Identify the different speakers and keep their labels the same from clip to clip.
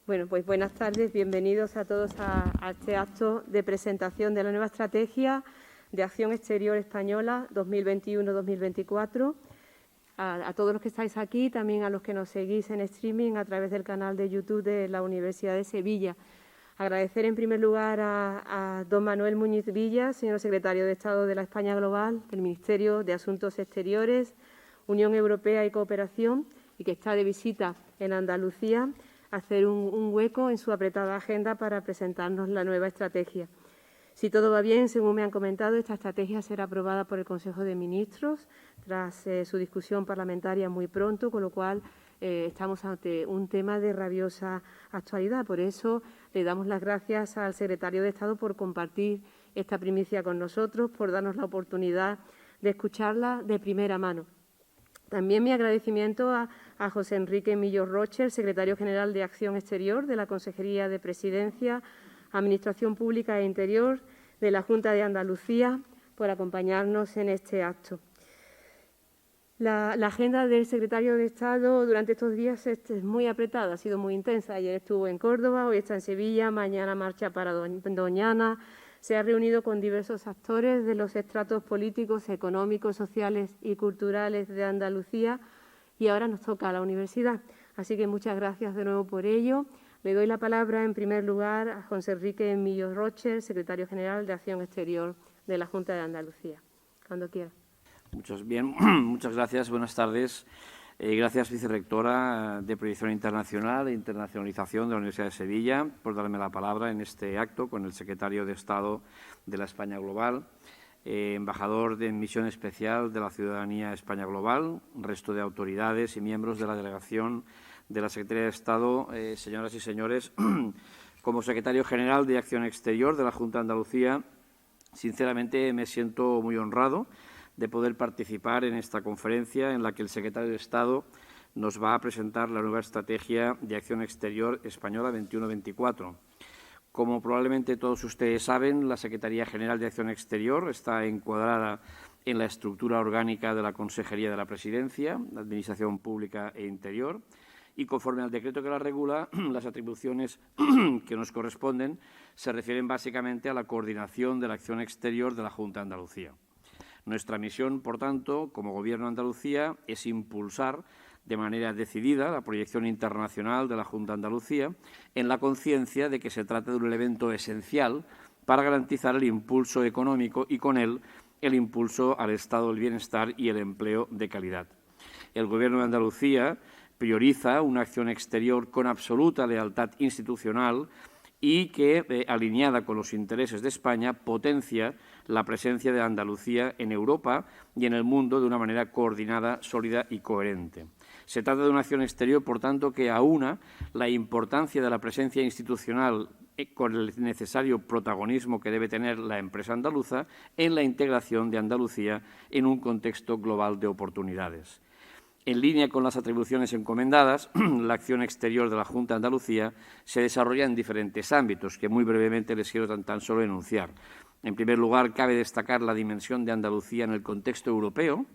Speaker 1: Bueno, pues buenas tardes, bienvenidos a todos a este acto de presentación de la nueva Estrategia de Acción Exterior Española 2021-2024. A todos los que estáis aquí, también a los que nos seguís en streaming a través del canal de YouTube de la Universidad de Sevilla. Agradecer en primer lugar a don Manuel Muñiz Villa, señor secretario de Estado de la España Global, del Ministerio de Asuntos Exteriores, Unión Europea y Cooperación, y que está de visita en Andalucía, hacer un hueco en su apretada agenda para presentarnos la nueva estrategia. Si todo va bien, según me han comentado, esta estrategia será aprobada por el Consejo de Ministros tras su discusión parlamentaria muy pronto, con lo cual estamos ante un tema de rabiosa actualidad. Por eso le damos las gracias al secretario de Estado por compartir esta primicia con nosotros, por darnos la oportunidad de escucharla de primera mano. También mi agradecimiento a José Enrique Millo Rocher, secretario general de Acción Exterior de la Consejería de Presidencia, Administración Pública e Interior de la Junta de Andalucía, por acompañarnos en este acto. La agenda del secretario de Estado durante estos días es muy apretada, ha sido muy intensa. Ayer estuvo en Córdoba, hoy está en Sevilla, mañana marcha para Doñana. Se ha reunido con diversos actores de los estratos políticos, económicos, sociales y culturales de Andalucía y ahora nos toca a la universidad. Así que muchas gracias de nuevo por ello. Le doy la palabra en primer lugar a José Enrique Millo Rocher, secretario general de Acción Exterior de la Junta de Andalucía. Cuando quiera.
Speaker 2: Muchas gracias. Buenas tardes. Gracias, vicerrectora de Proyección Internacional e Internacionalización de la Universidad de Sevilla, por darme la palabra en este acto con el secretario de Estado de la España Global, embajador de Misión Especial de la Ciudadanía España Global, resto de autoridades y miembros de la delegación de la Secretaría de Estado, señoras y señores. Como secretario general de Acción Exterior de la Junta de Andalucía, sinceramente me siento muy honrado de poder participar en esta conferencia en la que el secretario de Estado nos va a presentar la nueva Estrategia de Acción Exterior Española 21-24. Como probablemente todos ustedes saben, la Secretaría General de Acción Exterior está encuadrada en la estructura orgánica de la Consejería de la Presidencia, la Administración Pública e Interior, y conforme al decreto que la regula, las atribuciones que nos corresponden se refieren básicamente a la coordinación de la acción exterior de la Junta de Andalucía. Nuestra misión, por tanto, como Gobierno de Andalucía, es impulsar de manera decidida la proyección internacional de la Junta de Andalucía en la conciencia de que se trata de un elemento esencial para garantizar el impulso económico y, con él, el impulso al estado del bienestar y el empleo de calidad. El Gobierno de Andalucía prioriza una acción exterior con absoluta lealtad institucional y que, alineada con los intereses de España, potencia la presencia de Andalucía en Europa y en el mundo de una manera coordinada, sólida y coherente. Se trata de una acción exterior, por tanto, que aúna la importancia de la presencia institucional con el necesario protagonismo que debe tener la empresa andaluza en la integración de Andalucía en un contexto global de oportunidades. En línea con las atribuciones encomendadas, la acción exterior de la Junta de Andalucía se desarrolla en diferentes ámbitos que muy brevemente les quiero tan solo enunciar. En primer lugar, cabe destacar la dimensión de Andalucía en el contexto europeo,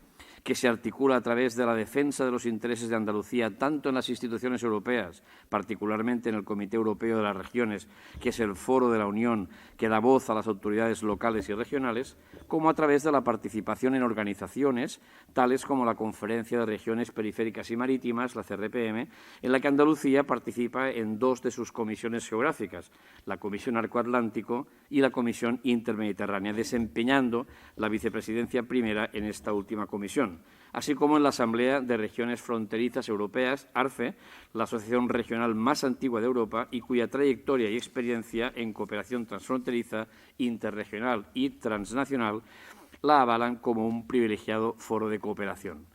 Speaker 2: que se articula a través de la defensa de los intereses de Andalucía tanto en las instituciones europeas, particularmente en el Comité Europeo de las Regiones, que es el foro de la Unión que da voz a las autoridades locales y regionales, como a través de la participación en organizaciones tales como la Conferencia de Regiones Periféricas y Marítimas, la CRPM, en la que Andalucía participa en dos de sus comisiones geográficas, la Comisión Arco-Atlántico y la Comisión Intermediterránea, desempeñando la vicepresidencia primera en esta última comisión, así como en la Asamblea de Regiones Fronterizas Europeas, ARFE, la asociación regional más antigua de Europa y cuya trayectoria y experiencia en cooperación transfronteriza, interregional y transnacional la avalan como un privilegiado foro de cooperación.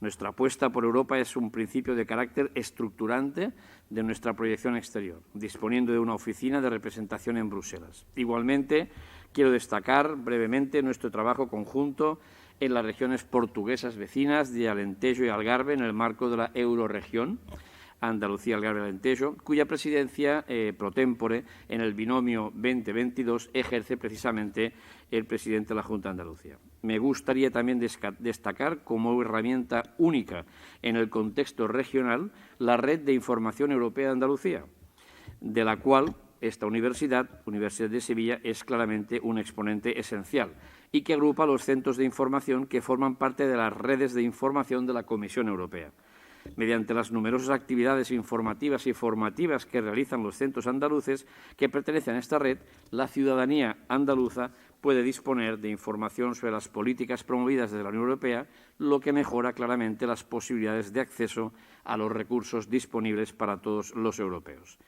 Speaker 2: Nuestra apuesta por Europa es un principio de carácter estructurante de nuestra proyección exterior, disponiendo de una oficina de representación en Bruselas. Igualmente, quiero destacar brevemente nuestro trabajo conjunto en las regiones portuguesas vecinas de Alentejo y Algarve en el marco de la Eurorregión, Andalucía, Algarve y Alentejo, cuya presidencia pro tempore en el binomio 2022 ejerce precisamente el presidente de la Junta de Andalucía. Me gustaría también destacar como herramienta única en el contexto regional la Red de Información Europea de Andalucía. de la cual esta Universidad de Sevilla, es claramente un exponente esencial y que agrupa los centros de información que forman parte de las redes de información de la Comisión Europea. Mediante las numerosas actividades informativas y formativas que realizan los centros andaluces que pertenecen a esta red, la ciudadanía andaluza puede disponer de información sobre las políticas promovidas desde la Unión Europea, lo que mejora claramente las posibilidades de acceso a los recursos disponibles para todos los europeos.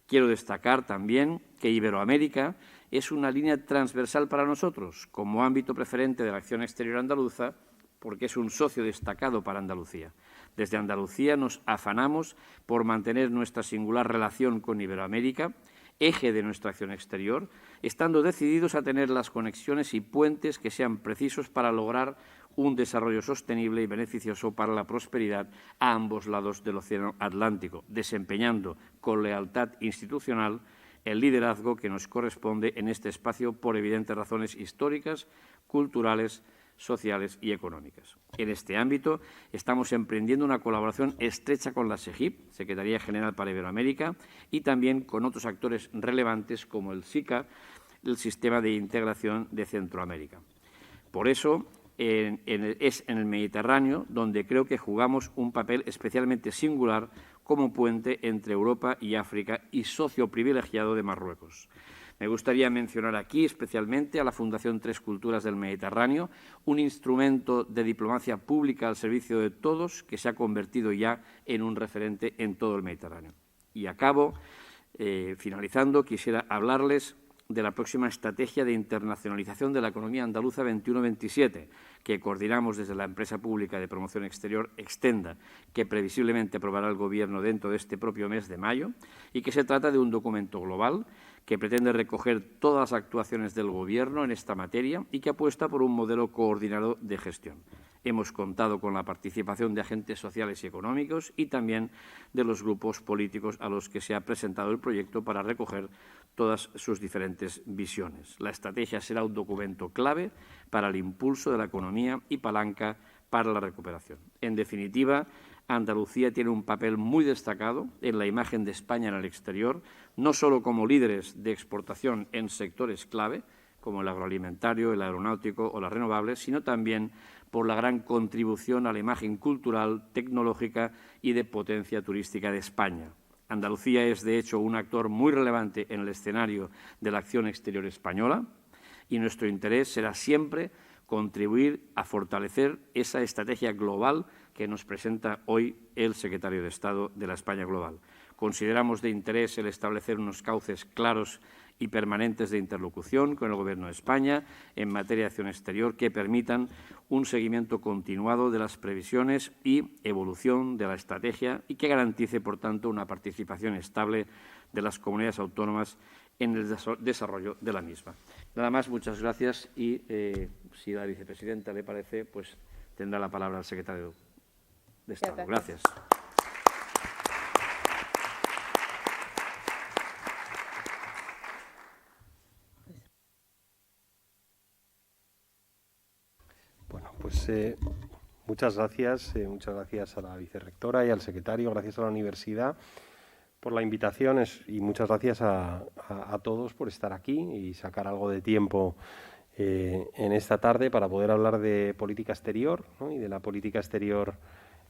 Speaker 2: Quiero destacar también que Iberoamérica es una línea transversal para nosotros, como ámbito preferente de la acción exterior andaluza, porque es un socio destacado para Andalucía. Desde Andalucía nos afanamos por mantener nuestra singular relación con Iberoamérica, eje de nuestra acción exterior, estando decididos a tener las conexiones y puentes que sean precisos para lograr un desarrollo sostenible y beneficioso para la prosperidad a ambos lados del Océano Atlántico, desempeñando con lealtad institucional el liderazgo que nos corresponde en este espacio por evidentes razones históricas, culturales, sociales y económicas. En este ámbito estamos emprendiendo una colaboración estrecha con la SEGIP, Secretaría General para Iberoamérica, y también con otros actores relevantes como el SICA, el Sistema de Integración de Centroamérica. Por eso, es en el Mediterráneo donde creo que jugamos un papel especialmente singular como puente entre Europa y África y socio privilegiado de Marruecos. Me gustaría mencionar aquí especialmente a la Fundación Tres Culturas del Mediterráneo, un instrumento de diplomacia pública al servicio de todos que se ha convertido ya en un referente en todo el Mediterráneo. Y acabo, finalizando, quisiera hablarles de la próxima estrategia de internacionalización de la economía andaluza 21-27, que coordinamos desde la empresa pública de promoción exterior Extenda, que previsiblemente aprobará el Gobierno dentro de este propio mes de mayo, y que se trata de un documento global que pretende recoger todas las actuaciones del Gobierno en esta materia y que apuesta por un modelo coordinado de gestión. Hemos contado con la participación de agentes sociales y económicos y también de los grupos políticos a los que se ha presentado el proyecto para recoger todas sus diferentes visiones. La estrategia será un documento clave para el impulso de la economía y palanca para la recuperación. En definitiva, Andalucía tiene un papel muy destacado en la imagen de España en el exterior, no solo como líderes de exportación en sectores clave, como el agroalimentario, el aeronáutico o las renovables, sino también por la gran contribución a la imagen cultural, tecnológica y de potencia turística de España. Andalucía es, de hecho, un actor muy relevante en el escenario de la acción exterior española y nuestro interés será siempre contribuir a fortalecer esa estrategia global que nos presenta hoy el secretario de Estado de la España Global. Consideramos de interés el establecer unos cauces claros y permanentes de interlocución con el Gobierno de España en materia de acción exterior que permitan un seguimiento continuado de las previsiones y evolución de la estrategia y que garantice, por tanto, una participación estable de las comunidades autónomas en el desarrollo de la misma. Nada más, muchas gracias y, si a la vicepresidenta le parece, pues tendrá la palabra el secretario de Estado. Gracias.
Speaker 3: Bueno, pues muchas gracias a la vicerrectora y al secretario, gracias a la universidad por la invitación y muchas gracias a todos por estar aquí y sacar algo de tiempo en esta tarde para poder hablar de política exterior, ¿no? Y de la política exterior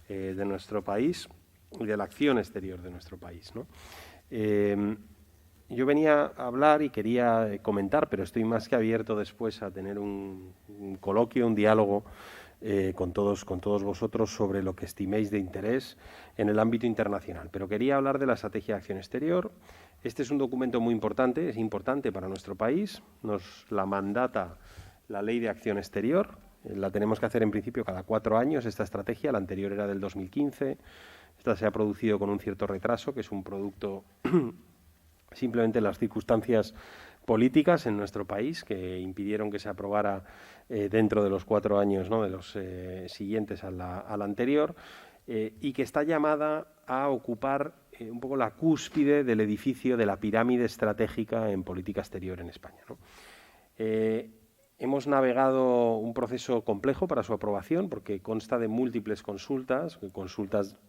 Speaker 3: de nuestro país y de la acción exterior de nuestro país, ¿no? Yo venía a hablar y quería comentar, pero estoy más que abierto después a tener un coloquio, un diálogo con todos vosotros sobre lo que estiméis de interés en el ámbito internacional. Pero quería hablar de la Estrategia de Acción Exterior. Este es un documento muy importante, es importante para nuestro país. Nos la mandata la Ley de Acción Exterior. La tenemos que hacer en principio cada 4 años, esta estrategia. La anterior era del 2015. Esta se ha producido con un cierto retraso, que es un producto simplemente las circunstancias políticas en nuestro país que impidieron que se aprobara dentro de los 4 años, ¿no?, de los siguientes a la anterior, y que está llamada a ocupar un poco la cúspide del edificio de la pirámide estratégica en política exterior en España, ¿no? Hemos navegado un proceso complejo para su aprobación porque consta de múltiples consultas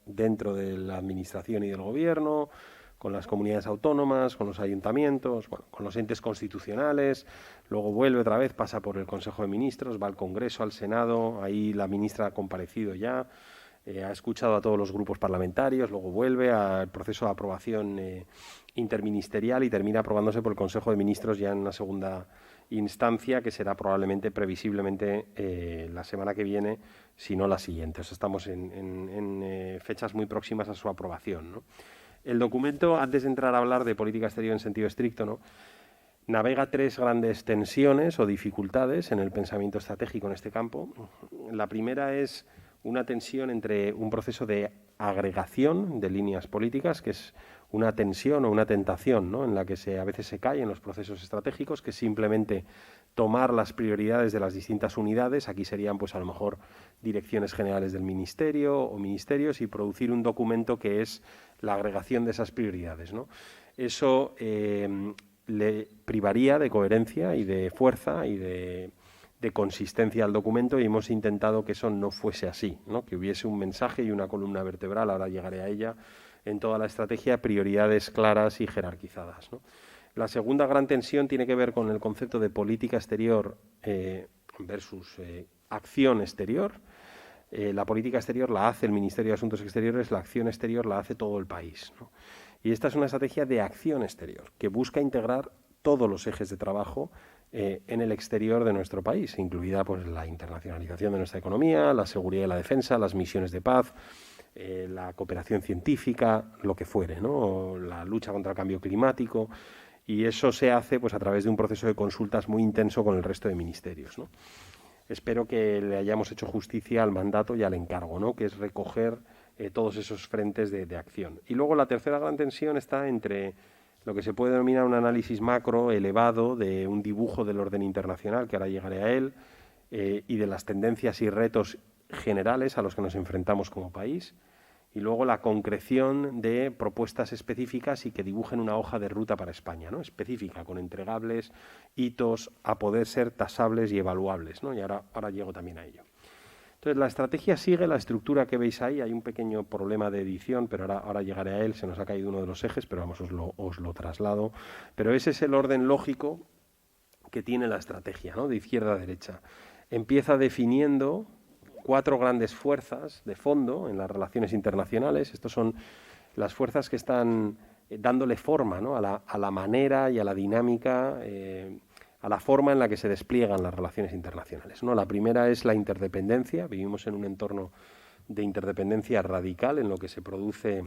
Speaker 3: dentro de la Administración y del Gobierno, con las comunidades autónomas, con los ayuntamientos, bueno, con los entes constitucionales, luego vuelve otra vez, pasa por el Consejo de Ministros, va al Congreso, al Senado, ahí la ministra ha comparecido ya, ha escuchado a todos los grupos parlamentarios, luego vuelve al proceso de aprobación interministerial y termina aprobándose por el Consejo de Ministros ya en una segunda instancia, que será probablemente, previsiblemente, la semana que viene, si no la siguiente. O sea, estamos en fechas muy próximas a su aprobación, ¿no? El documento, antes de entrar a hablar de política exterior en sentido estricto, ¿no?, navega tres grandes tensiones o dificultades en el pensamiento estratégico en este campo. La primera es una tensión entre un proceso de agregación de líneas políticas, que es una tensión o una tentación, ¿no?, en la que a veces se cae en los procesos estratégicos, que es simplemente tomar las prioridades de las distintas unidades, aquí serían pues a lo mejor direcciones generales del ministerio o ministerios, y producir un documento que es la agregación de esas prioridades, ¿no? Eso le privaría de coherencia y de fuerza y de consistencia al documento, y hemos intentado que eso no fuese así, ¿no?, que hubiese un mensaje y una columna vertebral, ahora llegaré a ella, en toda la estrategia, prioridades claras y jerarquizadas, ¿no? La segunda gran tensión tiene que ver con el concepto de política exterior versus acción exterior. La política exterior la hace el Ministerio de Asuntos Exteriores, la acción exterior la hace todo el país, ¿no? Y esta es una estrategia de acción exterior que busca integrar todos los ejes de trabajo en el exterior de nuestro país, incluida pues la internacionalización de nuestra economía, la seguridad y la defensa, las misiones de paz, la cooperación científica, lo que fuere, ¿no?, la lucha contra el cambio climático, y eso se hace pues a través de un proceso de consultas muy intenso con el resto de ministerios, ¿no? Espero que le hayamos hecho justicia al mandato y al encargo, ¿no?, que es recoger todos esos frentes de acción. Y luego la tercera gran tensión está entre lo que se puede denominar un análisis macro elevado de un dibujo del orden internacional, que ahora llegaré a él, y de las tendencias y retos generales a los que nos enfrentamos como país, y luego la concreción de propuestas específicas y que dibujen una hoja de ruta para España, ¿no?, específica, con entregables, hitos a poder ser tasables y evaluables, ¿no? Y ahora llego también a ello. Entonces, la estrategia sigue la estructura que veis ahí. Hay un pequeño problema de edición, pero ahora llegaré a él. Se nos ha caído uno de los ejes, pero vamos, os lo traslado. Pero ese es el orden lógico que tiene la estrategia, ¿no?, de izquierda a derecha. Empieza definiendo 4 grandes fuerzas de fondo en las relaciones internacionales. Estas son las fuerzas que están dándole forma, ¿no?, a la manera y a la dinámica, a la forma en la que se despliegan las relaciones internacionales, ¿no? La primera es la interdependencia. Vivimos en un entorno de interdependencia radical. En lo que se produce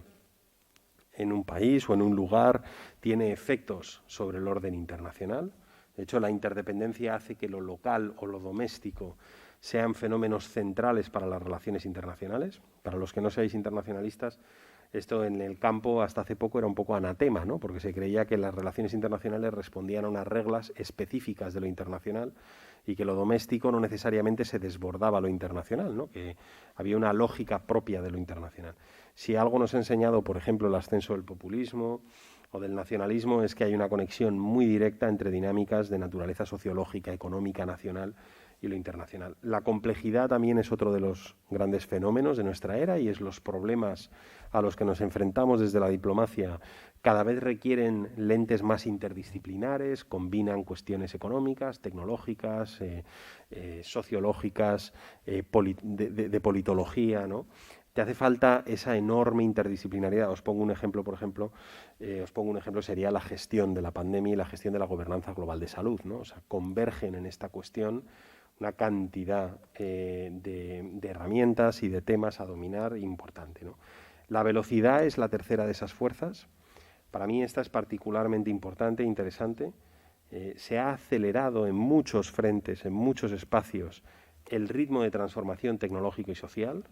Speaker 3: en un país o en un lugar tiene efectos sobre el orden internacional. De hecho, la interdependencia hace que lo local o lo doméstico sean fenómenos centrales para las relaciones internacionales. Para los que no seáis internacionalistas, esto en el campo hasta hace poco era un poco anatema, ¿no?, porque se creía que las relaciones internacionales respondían a unas reglas específicas de lo internacional y que lo doméstico no necesariamente se desbordaba lo internacional, ¿no?, que había una lógica propia de lo internacional. Si algo nos ha enseñado, por ejemplo, el ascenso del populismo o del nacionalismo, es que hay una conexión muy directa entre dinámicas de naturaleza sociológica, económica, nacional y lo internacional. La complejidad también es otro de los grandes fenómenos de nuestra era, y es los problemas a los que nos enfrentamos desde la diplomacia cada vez requieren lentes más interdisciplinares, combinan cuestiones económicas, tecnológicas, sociológicas, de politología, ¿no? Te hace falta esa enorme interdisciplinaridad. Os pongo un ejemplo, sería la gestión de la pandemia y la gestión de la gobernanza global de salud, ¿no? O sea, convergen en esta cuestión una cantidad de herramientas y de temas a dominar importante, ¿no? La velocidad es la tercera de esas fuerzas. Para mí esta es particularmente importante e interesante. Se ha acelerado en muchos frentes, en muchos espacios, el ritmo de transformación tecnológico y social.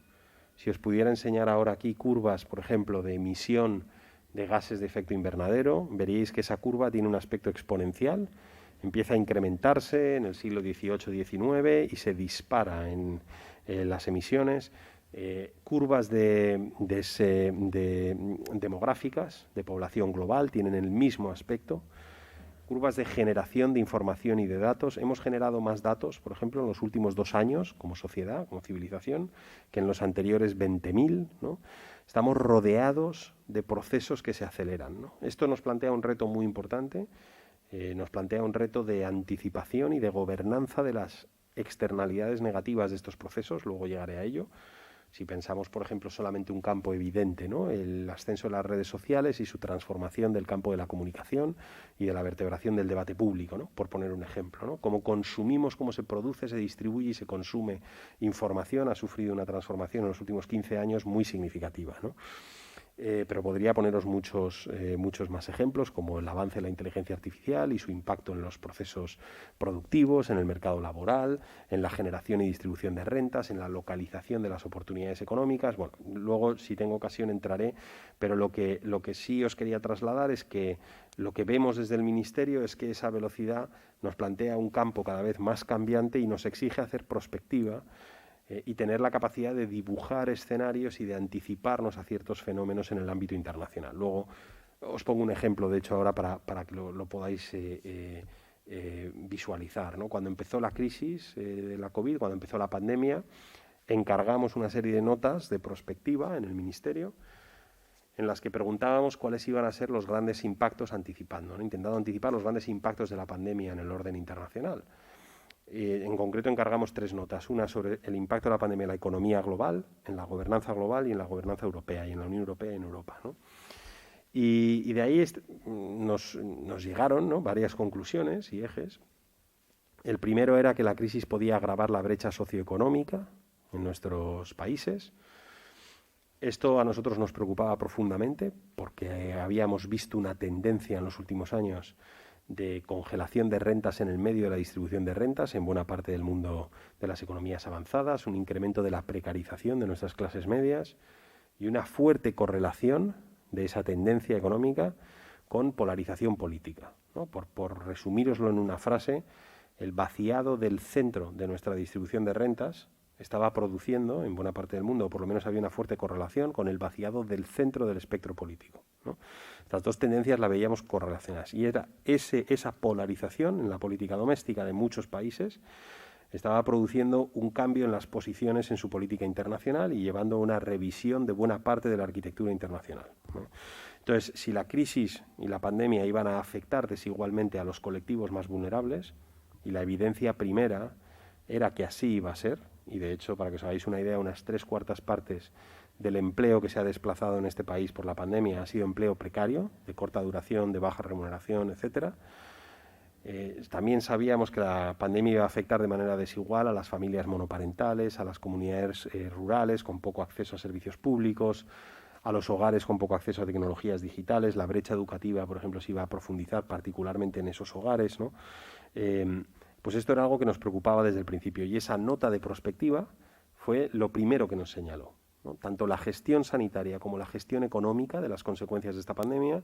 Speaker 3: Si os pudiera enseñar ahora aquí curvas, por ejemplo, de emisión de gases de efecto invernadero, veríais que esa curva tiene un aspecto exponencial. Empieza a incrementarse en el siglo XVIII-XIX y se dispara en las emisiones. Curvas demográficas de población global tienen el mismo aspecto. curvas de generación de información y de datos. Hemos generado más datos, por ejemplo, en los últimos 2 años como sociedad, como civilización, que en los anteriores 20.000, ¿no? Estamos rodeados de procesos que se aceleran, ¿no? Esto nos plantea un reto muy importante, nos plantea un reto de anticipación y de gobernanza de las externalidades negativas de estos procesos, luego llegaré a ello. Si pensamos, por ejemplo, solamente un campo evidente, ¿no? El ascenso de las redes sociales y su transformación del campo de la comunicación y de la vertebración del debate público, ¿no? Por poner un ejemplo, ¿no? Cómo consumimos, cómo se produce, se distribuye y se consume información ha sufrido una transformación en los últimos 15 años muy significativa, ¿no? Pero podría poneros muchos más ejemplos, como el avance de la inteligencia artificial y su impacto en los procesos productivos, en el mercado laboral, en la generación y distribución de rentas, en la localización de las oportunidades económicas. Bueno, luego, si tengo ocasión, entraré, pero lo que sí os quería trasladar es que lo que vemos desde el Ministerio es que esa velocidad nos plantea un campo cada vez más cambiante y nos exige hacer prospectiva y tener la capacidad de dibujar escenarios y de anticiparnos a ciertos fenómenos en el ámbito internacional. Luego os pongo un ejemplo, de hecho, ahora para que lo podáis visualizar, ¿no? Cuando empezó la crisis de la COVID, cuando empezó la pandemia, encargamos una serie de notas de prospectiva en el Ministerio en las que preguntábamos cuáles iban a ser los grandes impactos anticipando, ¿no? Intentando anticipar los grandes impactos de la pandemia en el orden internacional. En concreto encargamos 3 notas, una sobre el impacto de la pandemia en la economía global, en la gobernanza global y en la gobernanza europea, y en la Unión Europea y en Europa, ¿no? Y de ahí nos llegaron, ¿no?, varias conclusiones y ejes. El primero era que la crisis podía agravar la brecha socioeconómica en nuestros países. Esto a nosotros nos preocupaba profundamente porque habíamos visto una tendencia en los últimos años de congelación de rentas en el medio de la distribución de rentas en buena parte del mundo de las economías avanzadas, un incremento de la precarización de nuestras clases medias y una fuerte correlación de esa tendencia económica con polarización política, ¿no? Por resumíroslo en una frase, el vaciado del centro de nuestra distribución de rentas estaba produciendo en buena parte del mundo, o por lo menos había una fuerte correlación con el vaciado del centro del espectro político, ¿no? Estas 2 tendencias las veíamos correlacionadas y era esa polarización en la política doméstica de muchos países estaba produciendo un cambio en las posiciones en su política internacional y llevando a una revisión de buena parte de la arquitectura internacional, ¿no? Entonces, si la crisis y la pandemia iban a afectar desigualmente a los colectivos más vulnerables, y la evidencia primera era que así iba a ser, y de hecho, para que os hagáis una idea, unas 3/4 partes del empleo que se ha desplazado en este país por la pandemia ha sido empleo precario, de corta duración, de baja remuneración, etcétera. También sabíamos que la pandemia iba a afectar de manera desigual a las familias monoparentales, a las comunidades rurales con poco acceso a servicios públicos, a los hogares con poco acceso a tecnologías digitales. La brecha educativa, por ejemplo, se iba a profundizar particularmente en esos hogares, ¿no? Pues esto era algo que nos preocupaba desde el principio y esa nota de prospectiva fue lo primero que nos señaló, ¿no? Tanto la gestión sanitaria como la gestión económica de las consecuencias de esta pandemia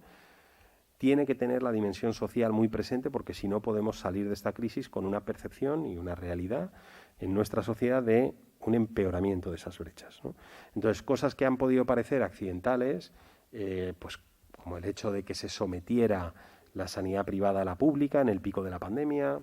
Speaker 3: tiene que tener la dimensión social muy presente, porque si no podemos salir de esta crisis con una percepción y una realidad en nuestra sociedad de un empeoramiento de esas brechas, ¿no? Entonces, cosas que han podido parecer accidentales, pues como el hecho de que se sometiera la sanidad privada a la pública en el pico de la pandemia,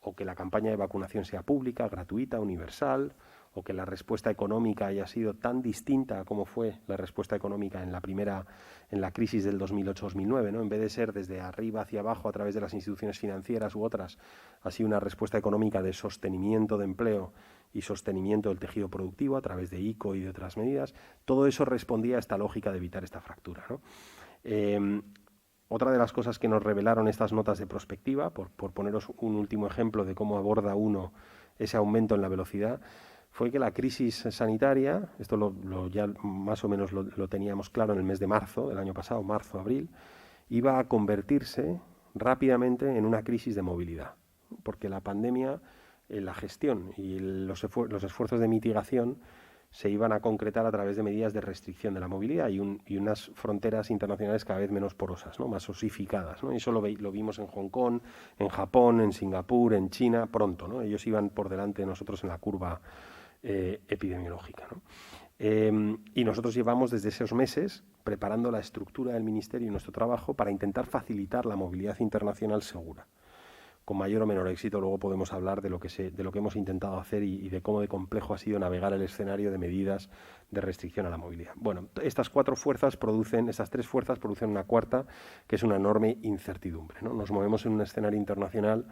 Speaker 3: o que la campaña de vacunación sea pública, gratuita, universal, o que la respuesta económica haya sido tan distinta como fue la respuesta económica en la crisis del 2008-2009, ¿no? En vez de ser desde arriba hacia abajo a través de las instituciones financieras u otras, ha sido una respuesta económica de sostenimiento de empleo y sostenimiento del tejido productivo a través de ICO y de otras medidas. Todo eso respondía a esta lógica de evitar esta fractura, ¿no? Otra de las cosas que nos revelaron estas notas de prospectiva, por poneros un último ejemplo de cómo aborda uno ese aumento en la velocidad, fue que la crisis sanitaria, esto ya más o menos lo teníamos claro en el mes de marzo del año pasado, marzo-abril, iba a convertirse rápidamente en una crisis de movilidad, porque la pandemia, la gestión y los esfuerzos de mitigación se iban a concretar a través de medidas de restricción de la movilidad y unas fronteras internacionales cada vez menos porosas, ¿no? Más osificadas, ¿no? Y eso lo vimos en Hong Kong, en Japón, en Singapur, en China, pronto, ¿no? Ellos iban por delante de nosotros en la curva epidemiológica, ¿no? Y nosotros llevamos desde esos meses preparando la estructura del Ministerio y nuestro trabajo para intentar facilitar la movilidad internacional segura. Con mayor o menor éxito luego podemos hablar de lo que hemos intentado hacer y de cómo de complejo ha sido navegar el escenario de medidas de restricción a la movilidad. Bueno, estas tres fuerzas producen una cuarta, que es una enorme incertidumbre, ¿no? Nos movemos en un escenario internacional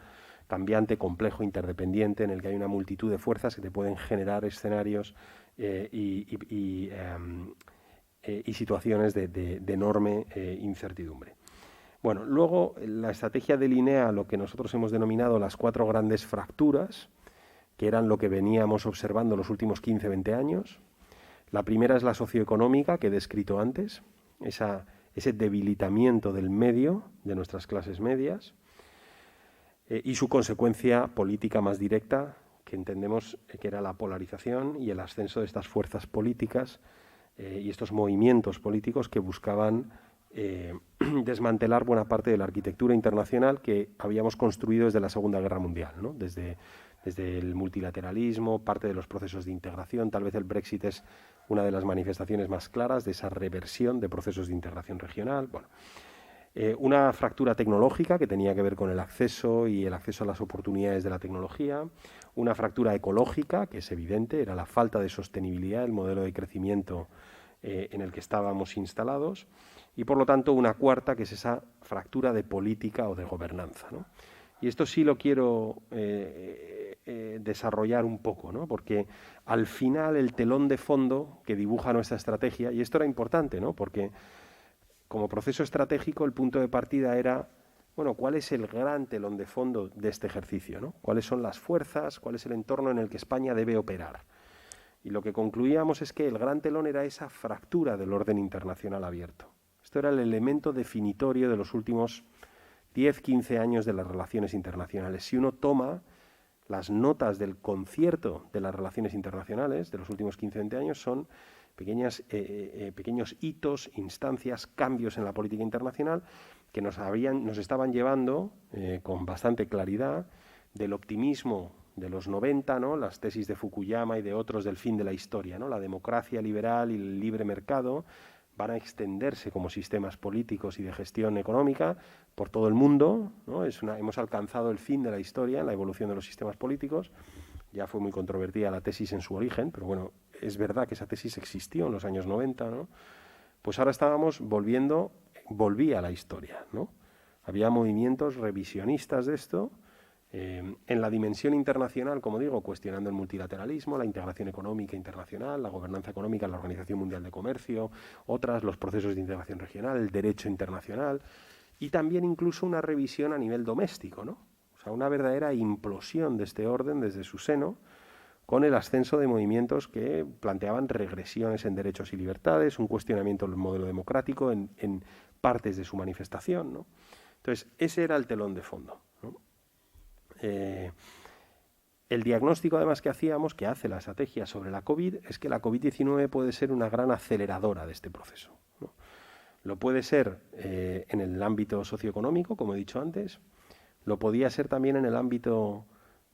Speaker 3: cambiante, complejo, interdependiente, en el que hay una multitud de fuerzas que te pueden generar escenarios y situaciones de enorme incertidumbre. Bueno, luego la estrategia delinea lo que nosotros hemos denominado las 4 grandes fracturas, que eran lo que veníamos observando los últimos 15-20 años. La primera es la socioeconómica, que he descrito antes, ese debilitamiento del medio, de nuestras clases medias, y su consecuencia política más directa, que entendemos que era la polarización y el ascenso de estas fuerzas políticas y estos movimientos políticos que buscaban desmantelar buena parte de la arquitectura internacional que habíamos construido desde la Segunda Guerra Mundial, ¿no? Desde el multilateralismo, parte de los procesos de integración. Tal vez el Brexit es una de las manifestaciones más claras de esa reversión de procesos de integración regional. Bueno, una fractura tecnológica que tenía que ver con el acceso a las oportunidades de la tecnología, una fractura ecológica que es evidente, era la falta de sostenibilidad del modelo de crecimiento en el que estábamos instalados, y por lo tanto una cuarta, que es esa fractura de política o de gobernanza, ¿no? Y esto sí lo quiero desarrollar un poco, ¿no? Porque al final el telón de fondo que dibuja nuestra estrategia, y esto era importante, ¿no? Porque como proceso estratégico el punto de partida era, bueno, ¿cuál es el gran telón de fondo de este ejercicio, ¿no? ¿Cuáles son las fuerzas? ¿Cuál es el entorno en el que España debe operar? Y lo que concluíamos es que el gran telón era esa fractura del orden internacional abierto. Esto era el elemento definitorio de los últimos 10-15 años de las relaciones internacionales. Si uno toma las notas del concierto de las relaciones internacionales de los últimos 15-20 años, son pequeños hitos, instancias, cambios en la política internacional que nos estaban llevando con bastante claridad del optimismo de los 90, ¿no? Las tesis de Fukuyama y de otros del fin de la historia, ¿no? La democracia liberal y el libre mercado van a extenderse como sistemas políticos y de gestión económica por todo el mundo, ¿no? Hemos alcanzado el fin de la historia en la evolución de los sistemas políticos. Ya fue muy controvertida la tesis en su origen, pero bueno, es verdad que esa tesis existió en los años 90, ¿no? Pues ahora volvía a la historia, ¿no? Había movimientos revisionistas de esto, en la dimensión internacional, como digo, cuestionando el multilateralismo, la integración económica internacional, la gobernanza económica, la Organización Mundial de Comercio, los procesos de integración regional, el derecho internacional, y también incluso una revisión a nivel doméstico, ¿no? O sea, una verdadera implosión de este orden desde su seno, con el ascenso de movimientos que planteaban regresiones en derechos y libertades, un cuestionamiento del modelo democrático en partes de su manifestación, ¿no? Entonces, ese era el telón de fondo, ¿no? El diagnóstico, además, que hace la estrategia sobre la COVID, es que la COVID-19 puede ser una gran aceleradora de este proceso, ¿no? Lo puede ser en el ámbito socioeconómico, como he dicho antes, lo podía ser también en el ámbito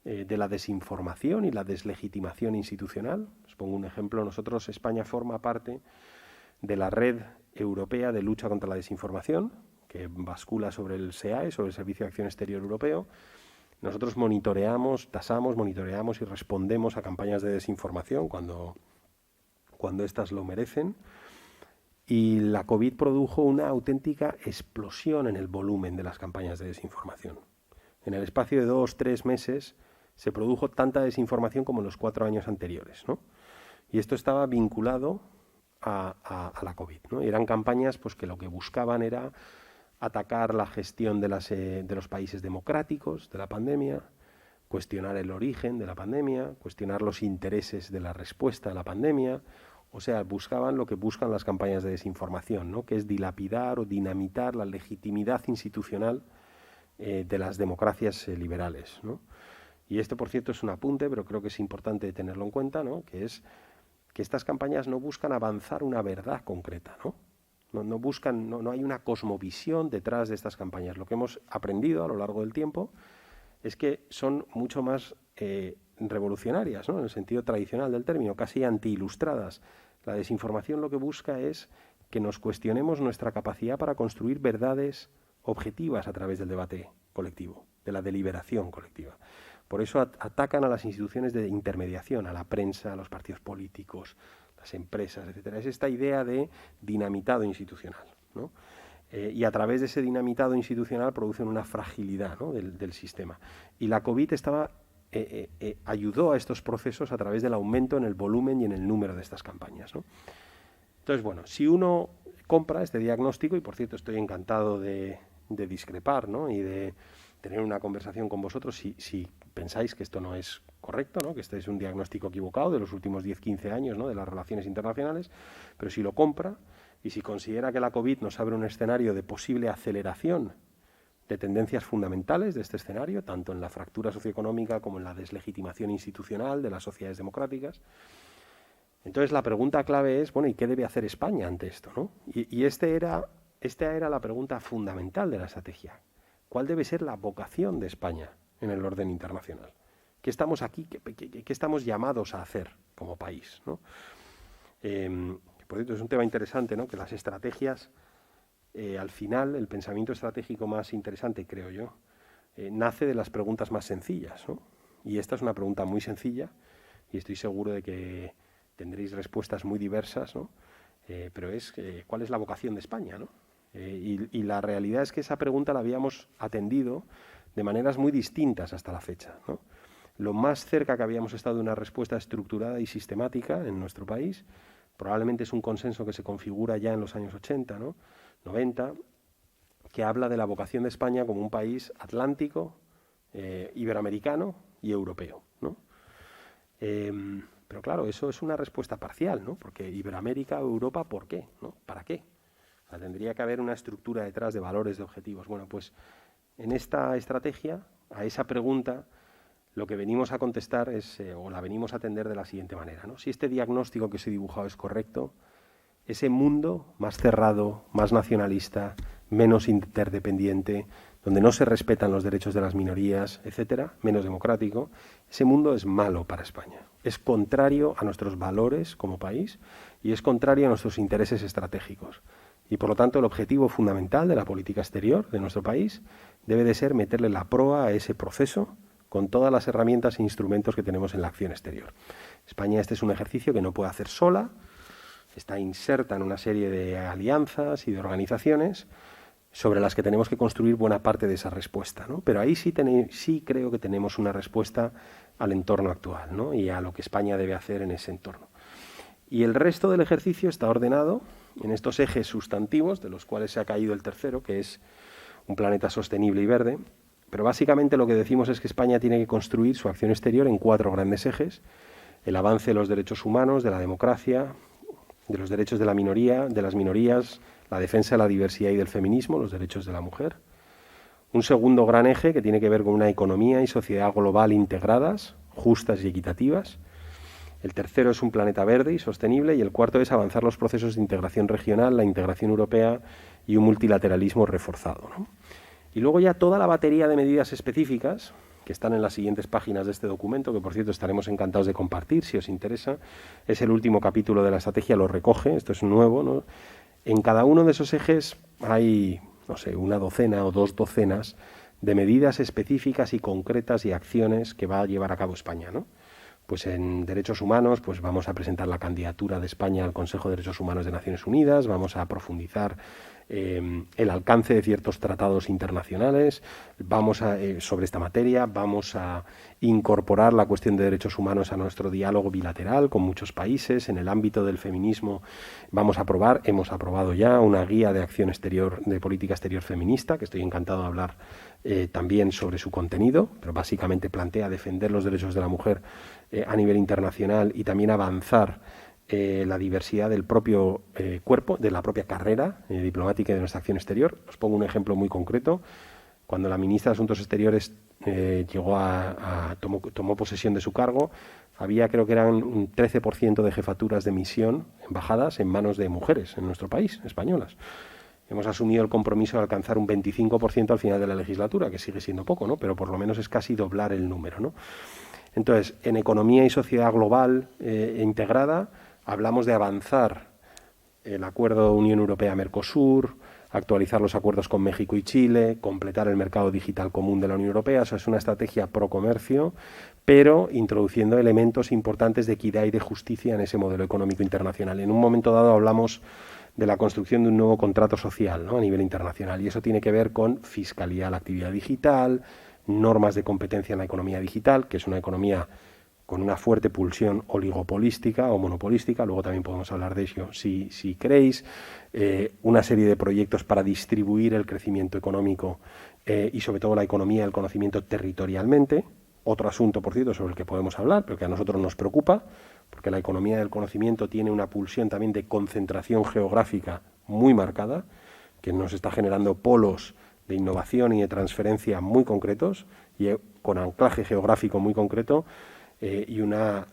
Speaker 3: de la desinformación y la deslegitimación institucional. Os pongo un ejemplo. España forma parte de la Red Europea de Lucha contra la Desinformación, que bascula sobre el SEAE, sobre el Servicio de Acción Exterior Europeo. Nosotros monitoreamos y respondemos a campañas de desinformación cuando éstas lo merecen. Y la COVID produjo una auténtica explosión en el volumen de las campañas de desinformación. En el espacio de 2-3 meses se produjo tanta desinformación como en los 4 años anteriores, ¿no? Y esto estaba vinculado a la COVID, ¿no? Y eran campañas pues, que lo que buscaban era atacar la gestión de los países democráticos de la pandemia, cuestionar el origen de la pandemia, cuestionar los intereses de la respuesta a la pandemia. O sea, buscaban lo que buscan las campañas de desinformación, ¿no? Que es dilapidar o dinamitar la legitimidad institucional de las democracias liberales, ¿no? Y esto, por cierto, es un apunte, pero creo que es importante tenerlo en cuenta, ¿no? Que es que estas campañas no buscan avanzar una verdad concreta, ¿no? No hay una cosmovisión detrás de estas campañas. Lo que hemos aprendido a lo largo del tiempo es que son mucho más revolucionarias, ¿no? En el sentido tradicional del término, casi anti-ilustradas. La desinformación lo que busca es que nos cuestionemos nuestra capacidad para construir verdades objetivas a través del debate colectivo, de la deliberación colectiva. Por eso atacan a las instituciones de intermediación, a la prensa, a los partidos políticos, las empresas, etcétera. Es esta idea de dinamitado institucional, ¿no? Y a través de ese dinamitado institucional producen una fragilidad, ¿no?, del sistema. Y la COVID ayudó a estos procesos a través del aumento en el volumen y en el número de estas campañas, ¿no? Entonces, bueno, si uno compra este diagnóstico, y por cierto estoy encantado de discrepar, ¿no?, y de tener una conversación con vosotros si pensáis que esto no es correcto, ¿no?, que este es un diagnóstico equivocado de los últimos 10-15 años, ¿no?, de las relaciones internacionales, pero si lo compra y si considera que la COVID nos abre un escenario de posible aceleración de tendencias fundamentales de este escenario, tanto en la fractura socioeconómica como en la deslegitimación institucional de las sociedades democráticas, entonces la pregunta clave es, bueno, ¿y qué debe hacer España ante esto, ¿no? Y esta era la pregunta fundamental de la estrategia. ¿Cuál debe ser la vocación de España en el orden internacional? ¿Qué estamos aquí, qué estamos llamados a hacer como país, ¿no? Por cierto, es un tema interesante, ¿no?, que las estrategias, al final, el pensamiento estratégico más interesante, creo yo, nace de las preguntas más sencillas, ¿no? Y esta es una pregunta muy sencilla y estoy seguro de que tendréis respuestas muy diversas, ¿no? Pero es ¿cuál es la vocación de España, ¿no? Y la realidad es que esa pregunta la habíamos atendido de maneras muy distintas hasta la fecha, ¿no? Lo más cerca que habíamos estado de una respuesta estructurada y sistemática en nuestro país, probablemente es un consenso que se configura ya en los años 80, ¿no?, 90, que habla de la vocación de España como un país atlántico, iberoamericano y europeo, ¿no? Pero claro, eso es una respuesta parcial, ¿no? Porque Iberoamérica o Europa, ¿por qué?, ¿no? ¿Para qué? O sea, tendría que haber una estructura detrás de valores, de objetivos. Bueno, pues en esta estrategia, a esa pregunta, lo que venimos a contestar es, o la venimos a atender de la siguiente manera, ¿no? Si este diagnóstico que os he dibujado es correcto, ese mundo más cerrado, más nacionalista, menos interdependiente, donde no se respetan los derechos de las minorías, etcétera, menos democrático, ese mundo es malo para España. Es contrario a nuestros valores como país y es contrario a nuestros intereses estratégicos. Y por lo tanto el objetivo fundamental de la política exterior de nuestro país debe de ser meterle la proa a ese proceso con todas las herramientas e instrumentos que tenemos en la acción exterior. España este es un ejercicio que no puede hacer sola, está inserta en una serie de alianzas y de organizaciones sobre las que tenemos que construir buena parte de esa respuesta, ¿no? Pero ahí sí creo que tenemos una respuesta al entorno actual, ¿no?, y a lo que España debe hacer en ese entorno. Y el resto del ejercicio está ordenado en estos ejes sustantivos, de los cuales se ha caído el tercero, que es un planeta sostenible y verde. Pero básicamente lo que decimos es que España tiene que construir su acción exterior en 4 grandes ejes: el avance de los derechos humanos, de la democracia, de los derechos de la minoría, de las minorías, la defensa de la diversidad y del feminismo, los derechos de la mujer. Un segundo gran eje que tiene que ver con una economía y sociedad global integradas, justas y equitativas. El tercero es un planeta verde y sostenible, y el cuarto es avanzar los procesos de integración regional, la integración europea y un multilateralismo reforzado, ¿no? Y luego ya toda la batería de medidas específicas que están en las siguientes páginas de este documento, que por cierto estaremos encantados de compartir si os interesa. Es el último capítulo de la estrategia, lo recoge, esto es nuevo, ¿no? En cada uno de esos ejes hay, no sé, 1 docena o 2 docenas de medidas específicas y concretas y acciones que va a llevar a cabo España, ¿no? Pues en derechos humanos, pues vamos a presentar la candidatura de España al Consejo de Derechos Humanos de Naciones Unidas, vamos a profundizar el alcance de ciertos tratados internacionales, sobre esta materia, vamos a incorporar la cuestión de derechos humanos a nuestro diálogo bilateral con muchos países. En el ámbito del feminismo hemos aprobado ya una guía de acción exterior, de política exterior feminista, que estoy encantado de hablar también sobre su contenido, pero básicamente plantea defender los derechos de la mujer a nivel internacional y también avanzar la diversidad del propio cuerpo, de la propia carrera diplomática y de nuestra acción exterior. Os pongo un ejemplo muy concreto. Cuando la ministra de Asuntos Exteriores tomó posesión de su cargo, había, creo que eran un 13% de jefaturas de misión, embajadas, en manos de mujeres en nuestro país, españolas. Hemos asumido el compromiso de alcanzar un 25% al final de la legislatura, que sigue siendo poco, ¿no?, pero por lo menos es casi doblar el número, ¿no? Entonces, en economía y sociedad global integrada, hablamos de avanzar el acuerdo Unión Europea-Mercosur, actualizar los acuerdos con México y Chile, completar el mercado digital común de la Unión Europea. O sea, es una estrategia pro comercio, pero introduciendo elementos importantes de equidad y de justicia en ese modelo económico internacional. En un momento dado hablamos de la construcción de un nuevo contrato social, ¿no?, a nivel internacional, y eso tiene que ver con fiscalidad a la actividad digital, normas de competencia en la economía digital, que es una economía con una fuerte pulsión oligopolística o monopolística, luego también podemos hablar de ello si queréis, una serie de proyectos para distribuir el crecimiento económico y sobre todo la economía del conocimiento territorialmente, otro asunto, por cierto, sobre el que podemos hablar, pero que a nosotros nos preocupa, porque la economía del conocimiento tiene una pulsión también de concentración geográfica muy marcada, que nos está generando polos de innovación y de transferencia muy concretos y con anclaje geográfico muy concreto, y una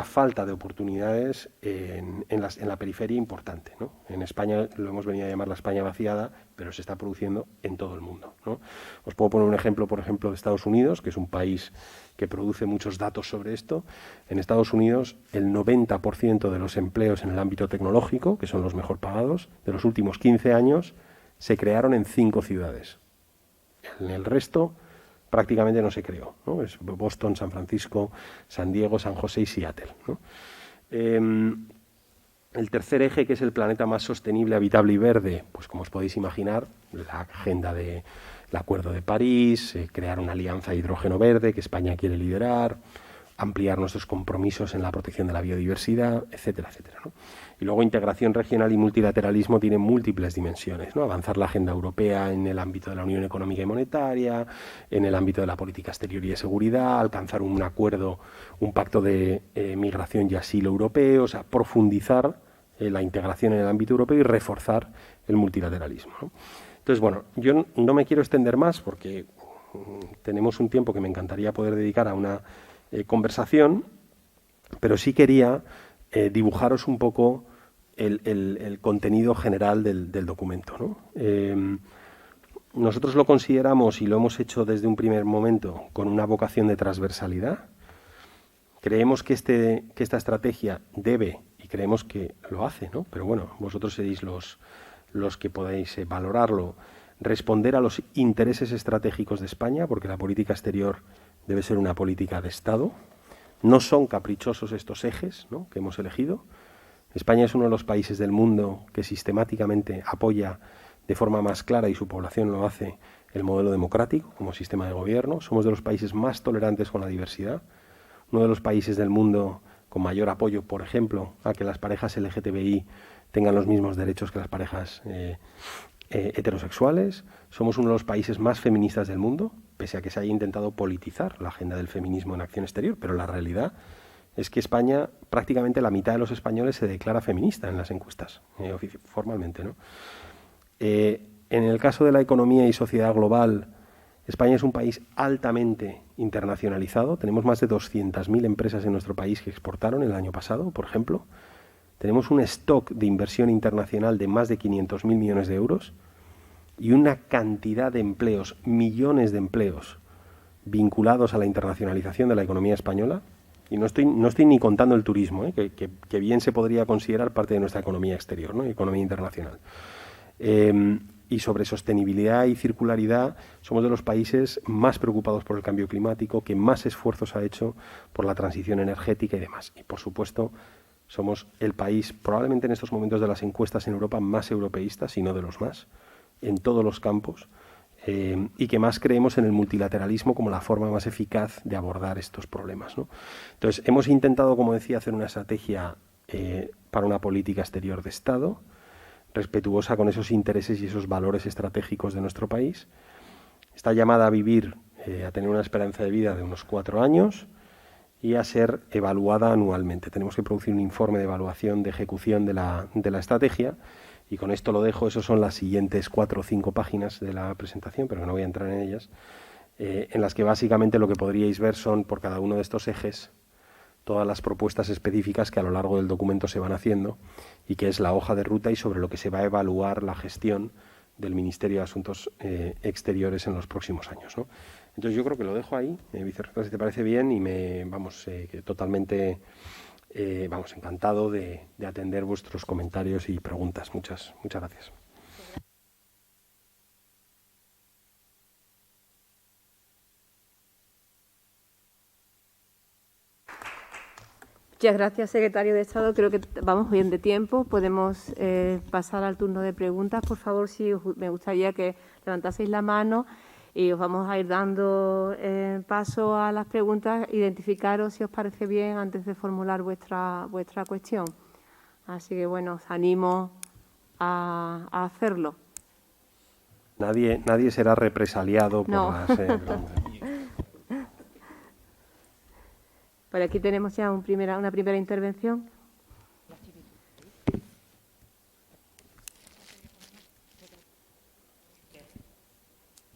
Speaker 3: falta de oportunidades en la periferia importante, ¿no? En España lo hemos venido a llamar la España vaciada, pero se está produciendo en todo el mundo, ¿no? Os puedo poner un ejemplo, por ejemplo, de Estados Unidos, que es un país que produce muchos datos sobre esto. En Estados Unidos, el 90% de los empleos en el ámbito tecnológico, que son los mejor pagados, de los últimos 15 años, se crearon en 5 ciudades. En el resto prácticamente no se creó, ¿no? Es Boston, San Francisco, San Diego, San José y Seattle, ¿no? El tercer eje, que es el planeta más sostenible, habitable y verde, pues como os podéis imaginar, la agenda del Acuerdo de París, crear una alianza de hidrógeno verde que España quiere liderar, ampliar nuestros compromisos en la protección de la biodiversidad, etcétera, etcétera, ¿no? Y luego integración regional y multilateralismo tienen múltiples dimensiones, ¿no? Avanzar la agenda europea en el ámbito de la Unión Económica y Monetaria, en el ámbito de la política exterior y de seguridad, alcanzar un acuerdo, un pacto de migración y asilo europeo, o sea, profundizar la integración en el ámbito europeo y reforzar el multilateralismo, ¿no? Entonces, bueno, yo no me quiero extender más porque tenemos un tiempo que me encantaría poder dedicar a una conversación, pero sí quería dibujaros un poco el contenido general del documento, ¿no? Nosotros lo consideramos y lo hemos hecho desde un primer momento con una vocación de transversalidad. Creemos que esta estrategia debe, y creemos que lo hace, ¿no?, pero bueno, vosotros seréis los que podéis valorarlo, responder a los intereses estratégicos de España, porque la política exterior debe ser una política de Estado. No son caprichosos estos ejes, ¿no?, que hemos elegido. España es uno de los países del mundo que sistemáticamente apoya de forma más clara, y su población lo hace, el modelo democrático como sistema de gobierno. Somos de los países más tolerantes con la diversidad. Uno de los países del mundo con mayor apoyo, por ejemplo, a que las parejas LGTBI tengan los mismos derechos que las parejas heterosexuales. Somos uno de los países más feministas del mundo, pese a que se haya intentado politizar la agenda del feminismo en acción exterior, pero la realidad es que España, prácticamente la mitad de los españoles se declara feminista en las encuestas, formalmente, ¿no? En el caso de la economía y sociedad global, España es un país altamente internacionalizado. Tenemos más de 200.000 empresas en nuestro país que exportaron el año pasado, por ejemplo. Tenemos un stock de inversión internacional de más de 500.000 millones de euros y una cantidad de empleos, millones de empleos vinculados a la internacionalización de la economía española. Y no estoy ni contando el turismo, que bien se podría considerar parte de nuestra economía exterior, ¿no?, economía internacional. Y sobre sostenibilidad y circularidad, somos de los países más preocupados por el cambio climático, que más esfuerzos ha hecho por la transición energética y demás. Y, por supuesto, somos el país, probablemente en estos momentos de las encuestas en Europa, más europeísta, si no de los más, en todos los campos, y que más creemos en el multilateralismo como la forma más eficaz de abordar estos problemas, ¿no? Entonces, hemos intentado, como decía, hacer una estrategia para una política exterior de Estado, respetuosa con esos intereses y esos valores estratégicos de nuestro país. Está llamada a vivir, a tener una esperanza de vida de unos 4 años y a ser evaluada anualmente. Tenemos que producir un informe de evaluación de ejecución de la estrategia, y con esto lo dejo. Esos son las siguientes 4 o 5 páginas de la presentación, pero no voy a entrar en ellas, en las que básicamente lo que podríais ver son, por cada uno de estos ejes, todas las propuestas específicas que a lo largo del documento se van haciendo, y que es la hoja de ruta y sobre lo que se va a evaluar la gestión del Ministerio de Asuntos Exteriores en los próximos años, ¿no? Entonces yo creo que lo dejo ahí, vicerrector, si te parece bien, y totalmente vamos, encantado de atender vuestros comentarios y preguntas. Muchas gracias.
Speaker 1: Muchas gracias, secretario de Estado. Creo que vamos bien de tiempo. Podemos pasar al turno de preguntas. Por favor, sí, me gustaría que levantaseis la mano y os vamos a ir dando paso a las preguntas. Identificaros, si os parece bien, antes de formular vuestra cuestión. Así que, bueno, os animo a hacerlo.
Speaker 3: Nadie será represaliado por
Speaker 1: No.
Speaker 3: las preguntas.
Speaker 1: Por aquí tenemos ya una primera intervención.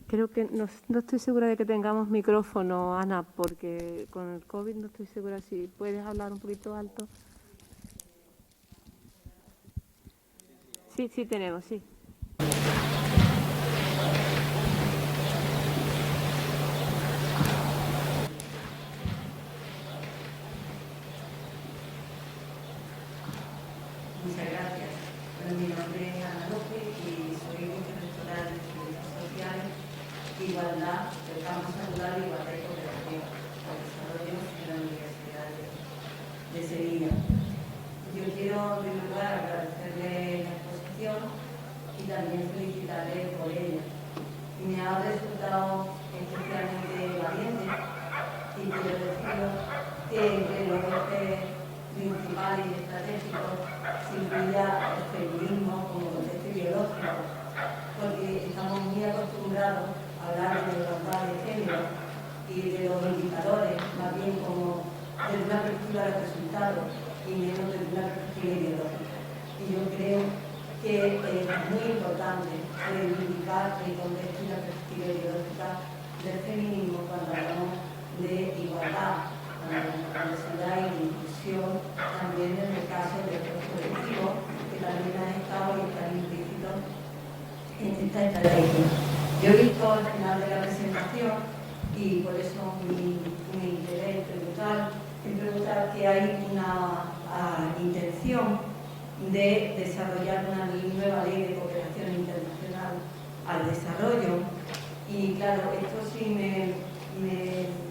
Speaker 1: Creo que no estoy segura de que tengamos micrófono, Ana, porque con el COVID no estoy segura. Si puedes hablar un poquito alto. Sí tenemos, sí.
Speaker 4: Muchas gracias. Bueno, mi nombre es Ana López y soy vicerectora de Servicios Sociales, Igualdad, del Campo Saludable, Igualdad y Cooperación al Desarrollo en la Universidad de Sevilla. Yo quiero, en primer lugar, agradecerle la exposición y también felicitarle por ella. Me ha resultado especialmente valiente y quiero deciros que entre los ejes principales y estratégicos se incluya el feminismo como contexto ideológico, porque estamos muy acostumbrados a hablar de la igualdad de género y de los indicadores, más bien como desde una perspectiva de resultados y menos desde una perspectiva ideológica. Y yo creo que es muy importante reivindicar el contexto y la perspectiva ideológica del feminismo cuando hablamos de igualdad, cuando se da inclusión, también en el caso de los colectivos que también han estado y están implícitos en esta estrategia. Yo he visto al final de la presentación, y por eso mi interés en preguntar que hay una intención de desarrollar una nueva ley de cooperación internacional al desarrollo. Y claro, esto sí me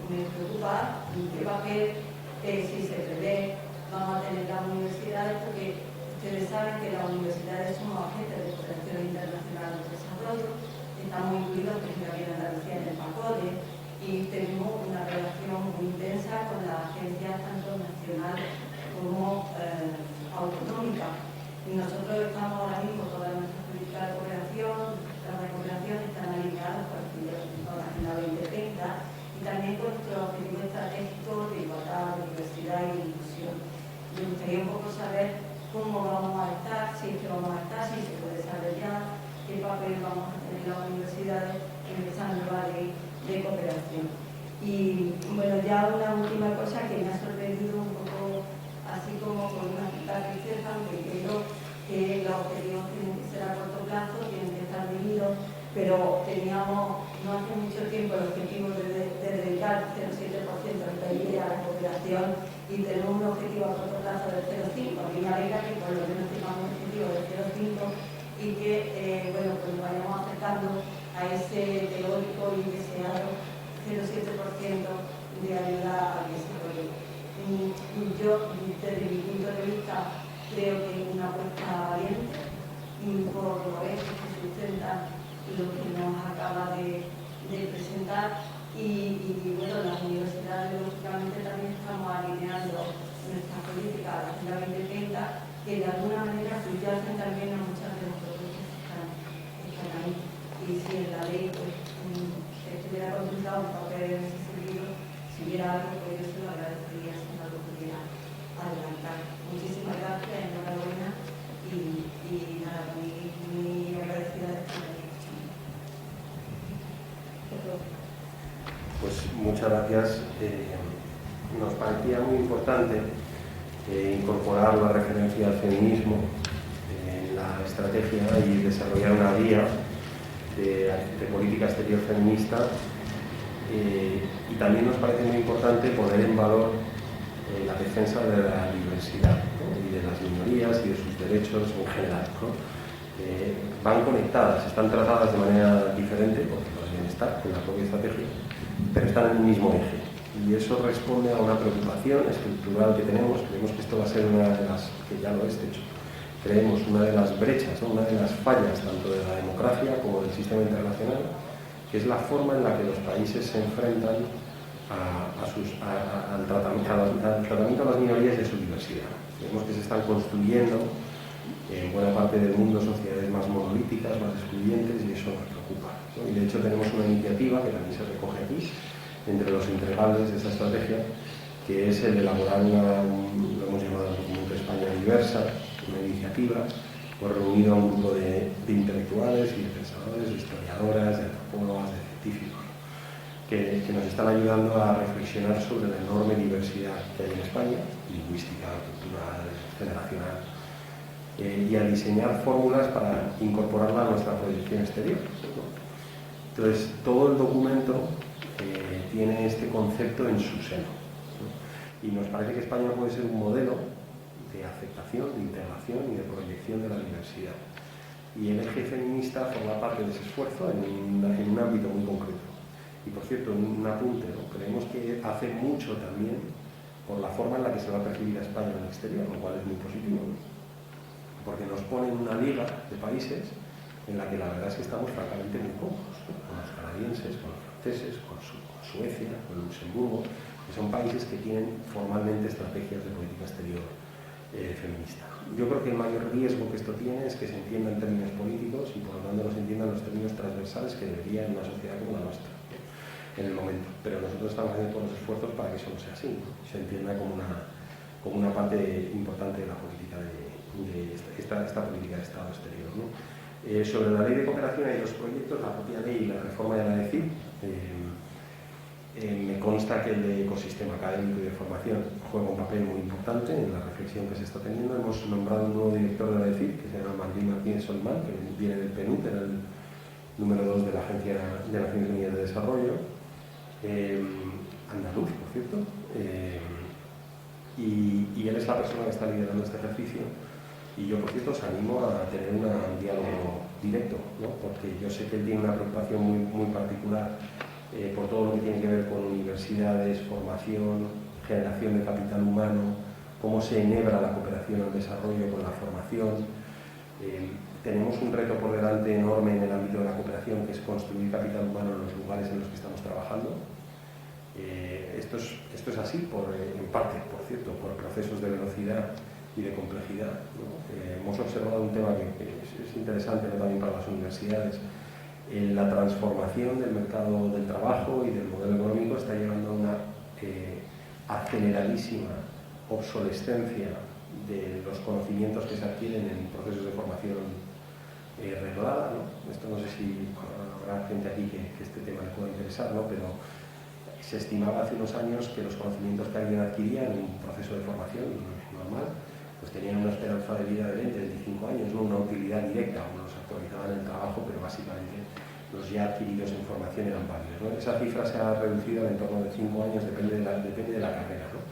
Speaker 4: preocupa qué papel, si se prevé, vamos a tener las universidades, porque ustedes saben que las universidades son agentes de cooperación internacional del desarrollo, estamos incluidos, por ejemplo, aquí en Andalucía, en el PACODE, y tenemos una relación muy intensa con las agencias tanto nacionales como autonómicas. Y nosotros estamos ahora mismo, toda nuestra política de cooperación, las de cooperación están alineadas con la Agenda 2030 y también con nuestro objetivo estratégico de igualdad, de diversidad y de inclusión. Me gustaría un poco saber cómo vamos a estar, si es que vamos a estar, si se puede saber ya, qué papel vamos a tener las universidades en esta nueva ley de cooperación. Y bueno, ya una última cosa que me ha sorprendido un poco, así como con una cierta tristeza, aunque creo que los objetivos tienen que ser a corto plazo, tienen que estar medidos, pero teníamos no hace mucho tiempo el objetivo de dedicar el 0,7% del PIB a la cooperación y tenemos un objetivo a corto plazo del 0,5%. A mí me alegra que por lo menos tengamos un objetivo del 0,5% y que bueno, pues nos vayamos acercando a ese teórico y deseado 0,7% de ayuda al desarrollo. Yo, desde mi punto de vista, creo que es una apuesta valiente por lo hecho que sustenta lo que nos acaba de presentar y bueno, las universidades lógicamente también estamos alineando nuestras políticas a la Agenda 2030 que de alguna manera subyacen también a muchas de las propuestas que están ahí. Y si en la ley pues, estuviera contemplado un papel en ese sentido, si hubiera algo, pues yo se lo agradecería si no lo pudiera adelantar. Muchísimas gracias, enhorabuena y nada, muy agradecida de estar aquí.
Speaker 3: Pues muchas gracias. Nos parecía muy importante incorporar la referencia al feminismo en la estrategia y desarrollar una guía de política exterior feminista. Y también nos parece muy importante poner en valor la defensa de la diversidad, ¿no? Y de las minorías y de sus derechos en general, ¿no? Van conectadas, están tratadas de manera diferente, porque podrían estar en la propia estrategia, pero están en el mismo eje. Y eso responde a una preocupación estructural que tenemos. Creemos que esto va a ser una de las, que ya lo es de hecho, creemos una de las brechas, ¿no? Una de las fallas tanto de la democracia como del sistema internacional, que es la forma en la que los países se enfrentan al tratamiento a las minorías y a su diversidad. Vemos que se están construyendo en buena parte del mundo sociedades más monolíticas, más excluyentes, y eso nos preocupa, ¿no? Y de hecho tenemos una iniciativa que también se recoge aquí, entre los entregables de esa estrategia, que es el elaborar lo hemos llamado el documento España Diversa, una iniciativa pues, reunido a un grupo de intelectuales y de pensadores, de historiadoras, de antropólogas, de científicos, que nos están ayudando a reflexionar sobre la enorme diversidad que hay en España, lingüística, cultural, generacional, y a diseñar fórmulas para incorporarla a nuestra proyección exterior, ¿no? Entonces, todo el documento tiene este concepto en su seno, ¿no? Y nos parece que España puede ser un modelo de aceptación, de integración y de proyección de la diversidad. Y el eje feminista forma parte de ese esfuerzo en un ámbito muy concreto. Y por cierto, un apunte, ¿no? Creemos que hace mucho también por la forma en la que se va a percibir a España en el exterior, lo cual es muy positivo, ¿no? Porque nos pone en una liga de países en la que la verdad es que estamos francamente muy cómodos, ¿no? Con los canadienses, con los franceses, con Suecia, con Luxemburgo, que son países que tienen formalmente estrategias de política exterior feminista. Yo creo que el mayor riesgo que esto tiene es que se entienda en términos políticos y por lo tanto no se entiendan los términos transversales que debería en una sociedad como la nuestra, ¿no? En el momento. Pero nosotros estamos haciendo todos los esfuerzos para que eso no sea así, ¿no? Se entienda como una parte importante de la política esta política de Estado exterior, ¿no? Sobre la ley de cooperación hay dos proyectos, la propia ley y la reforma de la ECI. Me consta que el de ecosistema académico y de formación juega un papel muy importante en la reflexión que se está teniendo. Hemos nombrado un nuevo director de la ECI, que se llama Martín Martínez Solmán, que viene del PNUD, era el número 2 de la Agencia de Naciones Unidas de Desarrollo, andaluz, por cierto, y él es la persona que está liderando este ejercicio. Y yo, por cierto, os animo a tener un diálogo directo, ¿no? Porque yo sé que él tiene una preocupación muy particular por todo lo que tiene que ver con universidades, formación, generación de capital humano, cómo se enhebra la cooperación al desarrollo con la formación. Tenemos un reto por delante enorme en el ámbito de la cooperación, que es construir capital humano en los lugares en los que estamos trabajando. Esto es así, en parte, por cierto, por procesos de velocidad y de complejidad, ¿no? Hemos observado un tema que es interesante, ¿no? También para las universidades. La transformación del mercado del trabajo y del modelo económico está llevando a una aceleradísima obsolescencia de los conocimientos que se adquieren en procesos de formación reglada, ¿no? Esto no sé si habrá gente aquí que este tema le pueda interesar, ¿no? Pero se estimaba hace unos años que los conocimientos que alguien adquiría en un proceso de formación normal pues tenían una esperanza de vida de 20-25 años, ¿no? Una utilidad directa, unos actualizaban el trabajo, pero básicamente los ya adquiridos en formación eran válidos, ¿no? Esa cifra se ha reducido en torno de 5 años, depende de la carrera, ¿no?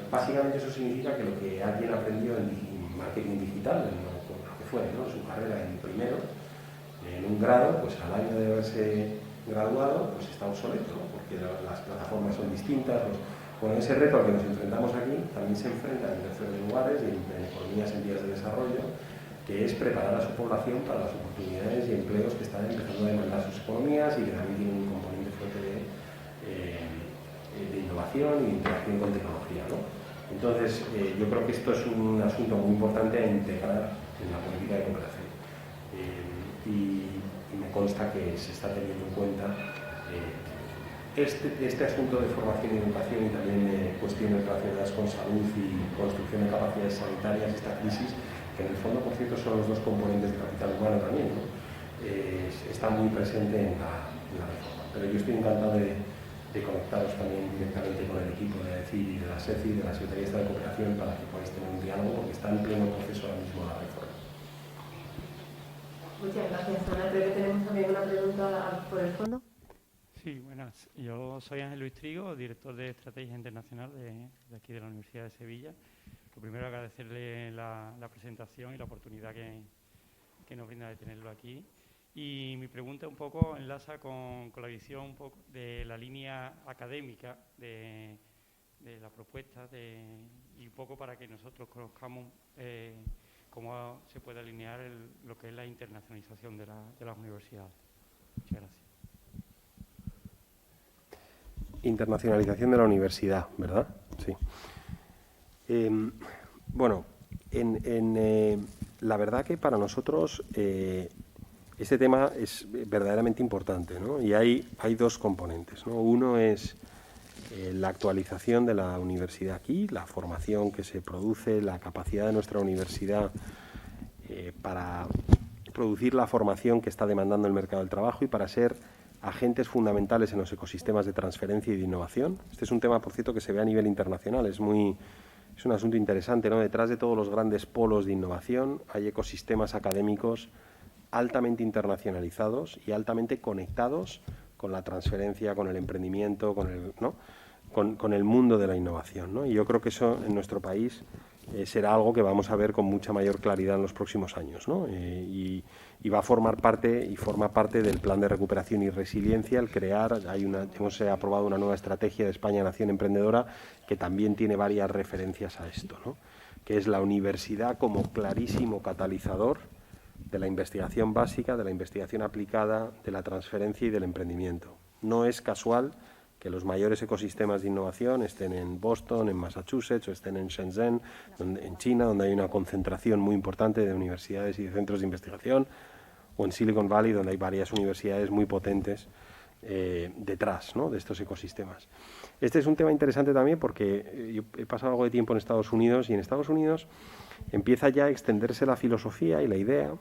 Speaker 3: Básicamente eso significa que lo que alguien aprendió en marketing digital, lo que fuere, ¿no? Su carrera en primero, en un grado, pues al año de haberse graduado, pues está obsoleto, ¿no? Porque las plataformas son distintas. Bueno, ese reto al que nos enfrentamos aquí también se enfrenta en terceros lugares y en economías en vías de desarrollo, que es preparar a su población para las oportunidades y empleos que están empezando a demandar sus economías y que también tienen un componente fuerte de innovación y interacción con tecnología, ¿no? Entonces, yo creo que esto es un asunto muy importante a integrar en la política de cooperación. Y me consta que se está teniendo en cuenta este asunto de formación y educación y también de cuestiones relacionadas con salud y construcción de capacidades sanitarias, esta crisis, que en el fondo, por cierto, son los dos componentes de capital humano también, ¿no? Está muy presente en la reforma. Pero yo estoy encantado de conectaros también directamente con el equipo de CIR y de la SECI, de la Secretaría de Cooperación, para que podáis tener un diálogo, porque está en pleno proceso ahora mismo la reforma.
Speaker 1: Muchas gracias, Ana. Creo que tenemos también una pregunta por el fondo.
Speaker 5: Sí, buenas. Yo soy Ángel Luis Trigo, director de Estrategia Internacional de aquí de la Universidad de Sevilla. Lo primero, agradecerle la presentación y la oportunidad que nos brinda de tenerlo aquí. Y mi pregunta un poco enlaza con la visión un poco de la línea académica de la propuesta y un poco para que nosotros conozcamos cómo se puede alinear lo que es la internacionalización de las universidades. Muchas gracias.
Speaker 3: Internacionalización de la universidad, ¿verdad? Sí. Bueno, la verdad que para nosotros este tema es verdaderamente importante, ¿no? Y hay dos componentes, ¿no? Uno es la actualización de la universidad aquí, la formación que se produce, la capacidad de nuestra universidad para producir la formación que está demandando el mercado del trabajo y para ser agentes fundamentales en los ecosistemas de transferencia y de innovación. Este es un tema, por cierto, que se ve a nivel internacional. Es un asunto interesante, ¿no? Detrás de todos los grandes polos de innovación hay ecosistemas académicos altamente internacionalizados y altamente conectados con la transferencia, con el emprendimiento, con el mundo de la innovación, ¿no? Y yo creo que eso en nuestro país será algo que vamos a ver con mucha mayor claridad en los próximos años, ¿no? Y va a formar parte y forma parte del plan de recuperación y resiliencia el crear. Hemos aprobado una nueva estrategia de España Nación Emprendedora que también tiene varias referencias a esto, ¿no? Que es la universidad como clarísimo catalizador de la investigación básica, de la investigación aplicada, de la transferencia y del emprendimiento. No es casual que los mayores ecosistemas de innovación estén en Boston, en Massachusetts, o estén en Shenzhen, en China, donde hay una concentración muy importante de universidades y de centros de investigación, o en Silicon Valley, donde hay varias universidades muy potentes detrás, ¿no?, de estos ecosistemas. Este es un tema interesante también porque yo he pasado algo de tiempo en Estados Unidos y en Estados Unidos empieza ya a extenderse la filosofía y la idea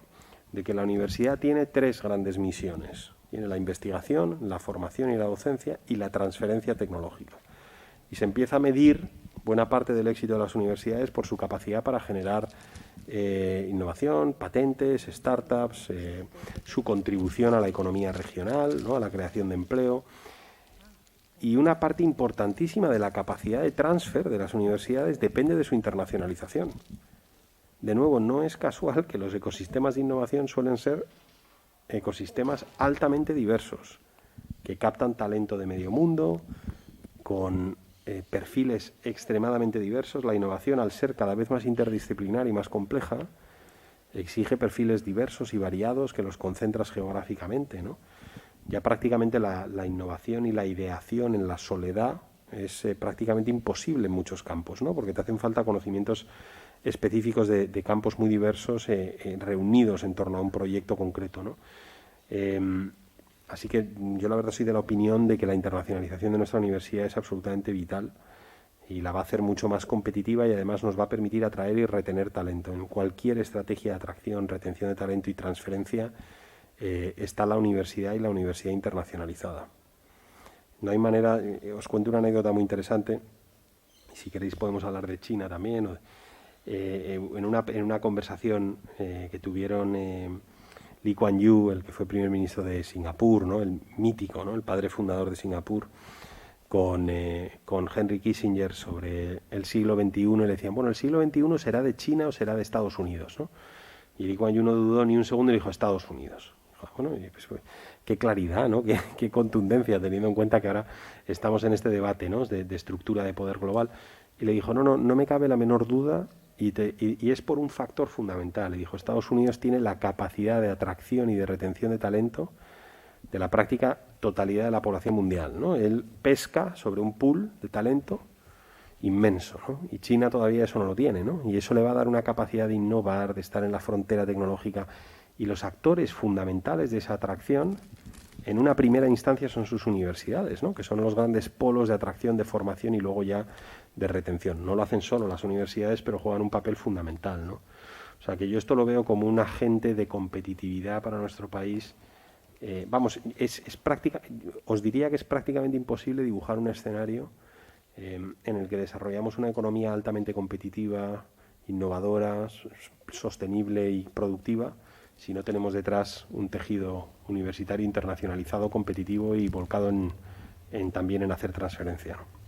Speaker 3: de que la universidad tiene tres grandes misiones. Tiene la investigación, la formación y la docencia y la transferencia tecnológica. Y se empieza a medir buena parte del éxito de las universidades por su capacidad para generar innovación, patentes, startups, su contribución a la economía regional, ¿no?, a la creación de empleo. Y una parte importantísima de la capacidad de transfer de las universidades depende de su internacionalización. De nuevo, no es casual que los ecosistemas de innovación suelen ser ecosistemas altamente diversos, que captan talento de medio mundo, con perfiles extremadamente diversos. La innovación, al ser cada vez más interdisciplinar y más compleja, exige perfiles diversos y variados que los concentras geográficamente, ¿no? Ya prácticamente la innovación y la ideación en la soledad es prácticamente imposible en muchos campos, ¿no?, porque te hacen falta conocimientos específicos de campos muy diversos reunidos en torno a un proyecto concreto, ¿no? Así que yo la verdad soy de la opinión de que la internacionalización de nuestra universidad es absolutamente vital y la va a hacer mucho más competitiva y además nos va a permitir atraer y retener talento. En cualquier estrategia de atracción, retención de talento y transferencia está la universidad y la universidad internacionalizada. No hay manera, os cuento una anécdota muy interesante, si queréis podemos hablar de China también. En una conversación que tuvieron Lee Kuan Yew, el que fue primer ministro de Singapur, ¿no?, el mítico, ¿no?, el padre fundador de Singapur, con Henry Kissinger sobre el siglo XXI, y le decían, bueno, ¿el siglo XXI será de China o será de Estados Unidos?, ¿no? Y Lee Kuan Yew no dudó ni un segundo y dijo Estados Unidos. Bueno, pues, qué claridad, ¿no?, qué contundencia, teniendo en cuenta que ahora estamos en este debate, ¿no?, de estructura de poder global. Y le dijo, no me cabe la menor duda, y es por un factor fundamental. Le dijo, Estados Unidos tiene la capacidad de atracción y de retención de talento de la práctica totalidad de la población mundial, ¿no? Él pesca sobre un pool de talento inmenso, ¿no? Y China todavía eso no lo tiene, ¿no? Y eso le va a dar una capacidad de innovar, de estar en la frontera tecnológica. Y los actores fundamentales de esa atracción, en una primera instancia, son sus universidades, ¿no?, que son los grandes polos de atracción, de formación y luego ya de retención. No lo hacen solo las universidades, pero juegan un papel fundamental, ¿no? O sea, que yo esto lo veo como un agente de competitividad para nuestro país. Os diría que es prácticamente imposible dibujar un escenario en el que desarrollamos una economía altamente competitiva, innovadora, sostenible y productiva, si no tenemos detrás un tejido universitario internacionalizado, competitivo y volcado también en hacer transferencia, ¿no?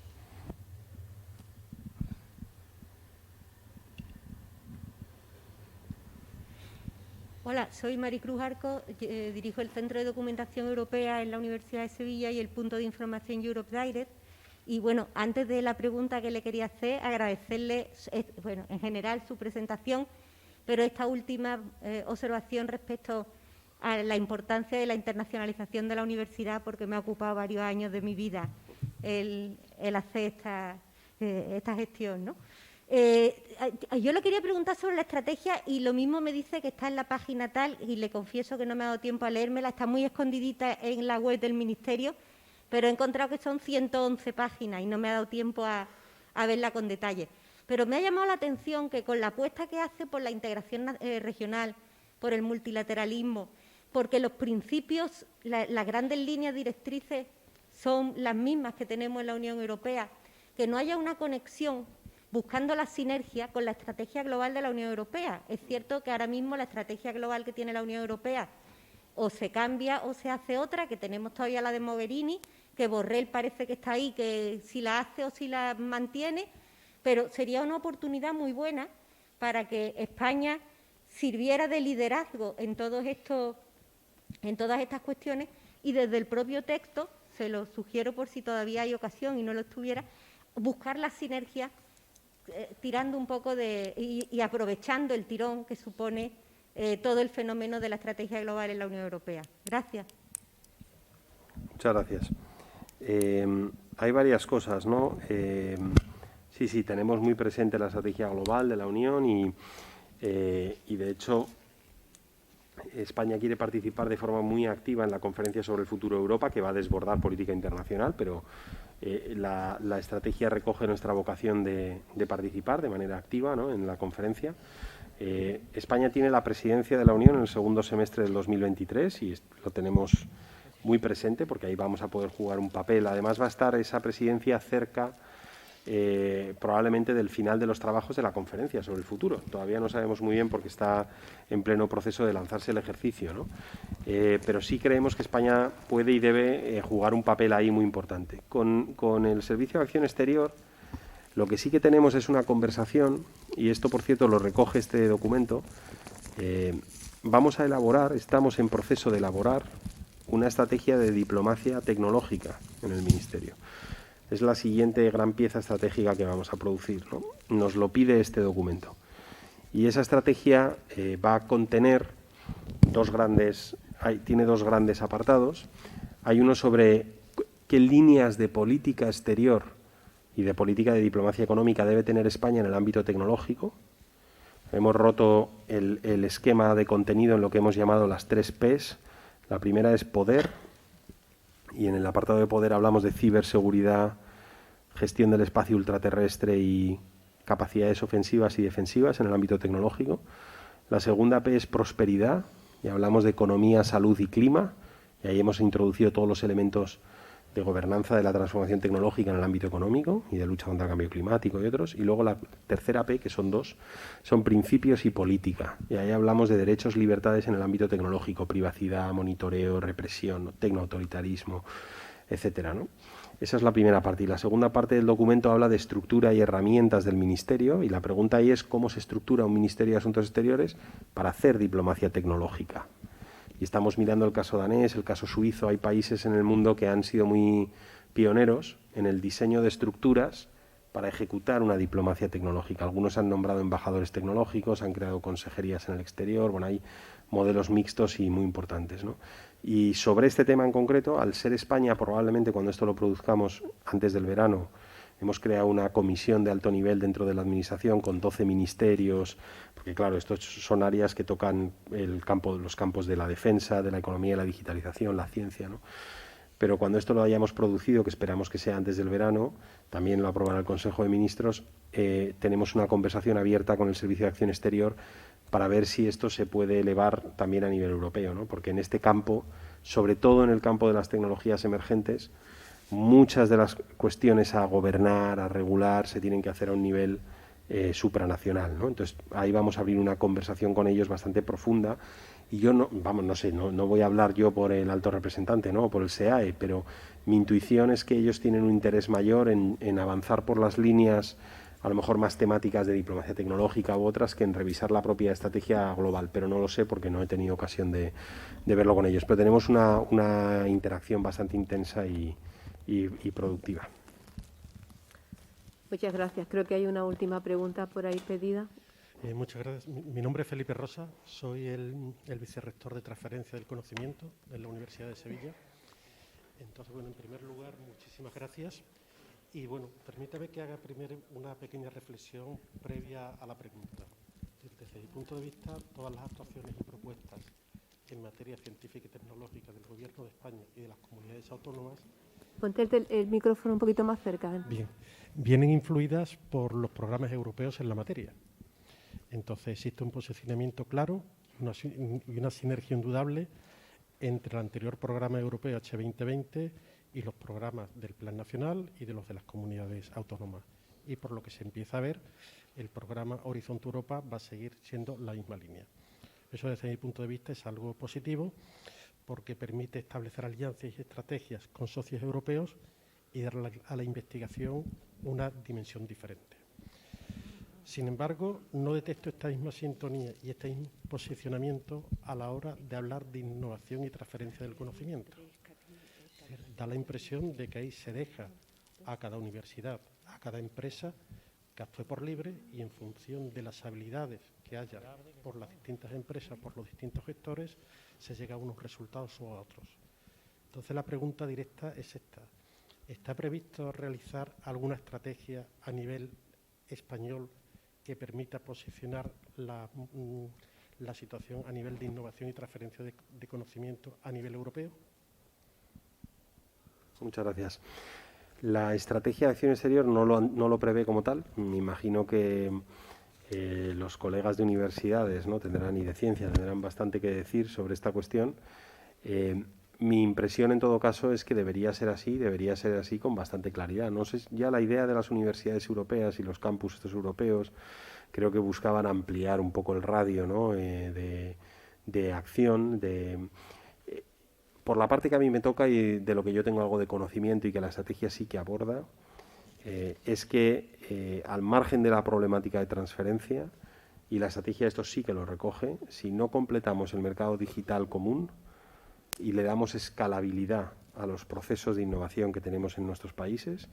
Speaker 6: Hola, soy Maricruz Arco, dirijo el Centro de Documentación Europea en la Universidad de Sevilla y el punto de información Europe Direct. Y bueno, antes de la pregunta que le quería hacer, agradecerle, bueno, en general su presentación, pero esta última observación respecto a la importancia de la internacionalización de la universidad, porque me ha ocupado varios años de mi vida el hacer esta gestión, ¿no? Yo le quería preguntar sobre la estrategia y lo mismo me dice que está en la página tal, y le confieso que no me ha dado tiempo a leérmela, está muy escondidita en la web del Ministerio, pero he encontrado que son 111 páginas y no me ha dado tiempo a verla con detalle. Pero me ha llamado la atención que con la apuesta que hace por la integración regional, por el multilateralismo, porque los principios, las grandes líneas directrices son las mismas que tenemos en la Unión Europea, que no haya una conexión buscando la sinergia con la estrategia global de la Unión Europea. Es cierto que ahora mismo la estrategia global que tiene la Unión Europea o se cambia o se hace otra, que tenemos todavía la de Mogherini, que Borrell parece que está ahí, que si la hace o si la mantiene, pero sería una oportunidad muy buena para que España sirviera de liderazgo en todas estas cuestiones y desde el propio texto, se lo sugiero por si todavía hay ocasión y no lo estuviera, buscar la sinergia tirando un poco y aprovechando el tirón que supone todo el fenómeno de la estrategia global en la Unión Europea. Gracias.
Speaker 3: Muchas gracias. Hay varias cosas, ¿no? Sí, tenemos muy presente la estrategia global de la Unión y de hecho España quiere participar de forma muy activa en la Conferencia sobre el Futuro de Europa, que va a desbordar política internacional, pero la estrategia recoge nuestra vocación de participar de manera activa, ¿no?, en la conferencia. España tiene la presidencia de la Unión en el segundo semestre del 2023 y lo tenemos muy presente porque ahí vamos a poder jugar un papel. Además va a estar esa presidencia cerca probablemente del final de los trabajos de la conferencia sobre el futuro. Todavía no sabemos muy bien porque está en pleno proceso de lanzarse el ejercicio, ¿no? Pero sí creemos que España puede y debe jugar un papel ahí muy importante. Con el Servicio de Acción Exterior, lo que sí que tenemos es una conversación, y esto, por cierto, lo recoge este documento. Vamos a elaborar, estamos en proceso de elaborar una estrategia de diplomacia tecnológica en el Ministerio. Es la siguiente gran pieza estratégica que vamos a producir, ¿no? Nos lo pide este documento. Y esa estrategia va a contener tiene dos grandes apartados. Hay uno sobre qué líneas de política exterior y de política de diplomacia económica debe tener España en el ámbito tecnológico. Hemos roto el esquema de contenido en lo que hemos llamado las 3 Ps. La primera es poder, y en el apartado de poder hablamos de ciberseguridad, gestión del espacio ultraterrestre y capacidades ofensivas y defensivas en el ámbito tecnológico. La segunda P es prosperidad, y hablamos de economía, salud y clima, y ahí hemos introducido todos los elementos de gobernanza de la transformación tecnológica en el ámbito económico y de lucha contra el cambio climático y otros. Y luego la tercera P, que son 2, son principios y política. Y ahí hablamos de derechos, libertades en el ámbito tecnológico, privacidad, monitoreo, represión, tecnoautoritarismo, etcétera, ¿no? Esa es la primera parte. Y la segunda parte del documento habla de estructura y herramientas del Ministerio. Y la pregunta ahí es cómo se estructura un Ministerio de Asuntos Exteriores para hacer diplomacia tecnológica. Y estamos mirando el caso danés, el caso suizo. Hay países en el mundo que han sido muy pioneros en el diseño de estructuras para ejecutar una diplomacia tecnológica. Algunos han nombrado embajadores tecnológicos, han creado consejerías en el exterior. Bueno, hay modelos mixtos y muy importantes, ¿no? Y sobre este tema en concreto, al ser España, probablemente cuando esto lo produzcamos antes del verano, hemos creado una comisión de alto nivel dentro de la Administración con 12 ministerios, porque claro, estos son áreas que tocan los campos de la defensa, de la economía, la digitalización, la ciencia, ¿no? Pero cuando esto lo hayamos producido, que esperamos que sea antes del verano, también lo aprobará el Consejo de Ministros, tenemos una conversación abierta con el Servicio de Acción Exterior para ver si esto se puede elevar también a nivel europeo, ¿no? Porque en este campo, sobre todo en el campo de las tecnologías emergentes, muchas de las cuestiones a gobernar, a regular, se tienen que hacer a un nivel supranacional, ¿no? Entonces, ahí vamos a abrir una conversación con ellos bastante profunda Y yo no sé, no voy a hablar yo por el alto representante, ¿no? Por el SEAE, pero mi intuición es que ellos tienen un interés mayor en avanzar por las líneas a lo mejor más temáticas de diplomacia tecnológica u otras que en revisar la propia estrategia global, pero no lo sé porque no he tenido ocasión de verlo con ellos. Pero tenemos una interacción bastante intensa y productiva.
Speaker 1: Muchas gracias. Creo que hay una última pregunta por ahí pedida.
Speaker 7: Muchas gracias. Mi nombre es Felipe Rosa, soy el vicerrector de transferencia del conocimiento de la Universidad de Sevilla. Entonces, bueno, en primer lugar, muchísimas gracias. Y bueno, permítame que haga primero una pequeña reflexión previa a la pregunta. Desde mi punto de vista, todas las actuaciones y propuestas en materia científica y tecnológica del Gobierno de España y de las comunidades autónomas.
Speaker 1: Ponte el micrófono un poquito más cerca.
Speaker 7: Bien, vienen influidas por los programas europeos en la materia. Entonces existe un posicionamiento claro y una sinergia indudable entre el anterior programa europeo H2020 y los programas del Plan Nacional y de los de las comunidades autónomas. Y por lo que se empieza a ver, el programa Horizonte Europa va a seguir siendo la misma línea. Eso, desde mi punto de vista, es algo positivo porque permite establecer alianzas y estrategias con socios europeos y dar a la investigación una dimensión diferente. Sin embargo, no detecto esta misma sintonía y este mismo posicionamiento a la hora de hablar de innovación y transferencia del conocimiento. Da la impresión de que ahí se deja a cada universidad, a cada empresa, que actúe por libre y en función de las habilidades que haya por las distintas empresas, por los distintos gestores, se llega a unos resultados o a otros. Entonces la pregunta directa es esta. ¿Está previsto realizar alguna estrategia a nivel español que permita posicionar la situación a nivel de innovación y transferencia de conocimiento a nivel europeo?
Speaker 3: Muchas gracias. La estrategia de acción exterior no lo prevé como tal. Me imagino que los colegas de universidades, ¿no?, tendrán, y de ciencia, tendrán bastante que decir sobre esta cuestión. Mi impresión, en todo caso, es que debería ser así con bastante claridad. No sé, ya la idea de las universidades europeas y los campus estos europeos creo que buscaban ampliar un poco el radio, ¿no?, de acción, por la parte que a mí me toca y de lo que yo tengo algo de conocimiento y que la estrategia sí que aborda, es que al margen de la problemática de transferencia, y la estrategia esto sí que lo recoge, si no completamos el mercado digital común y le damos escalabilidad a los procesos de innovación que tenemos en nuestros países,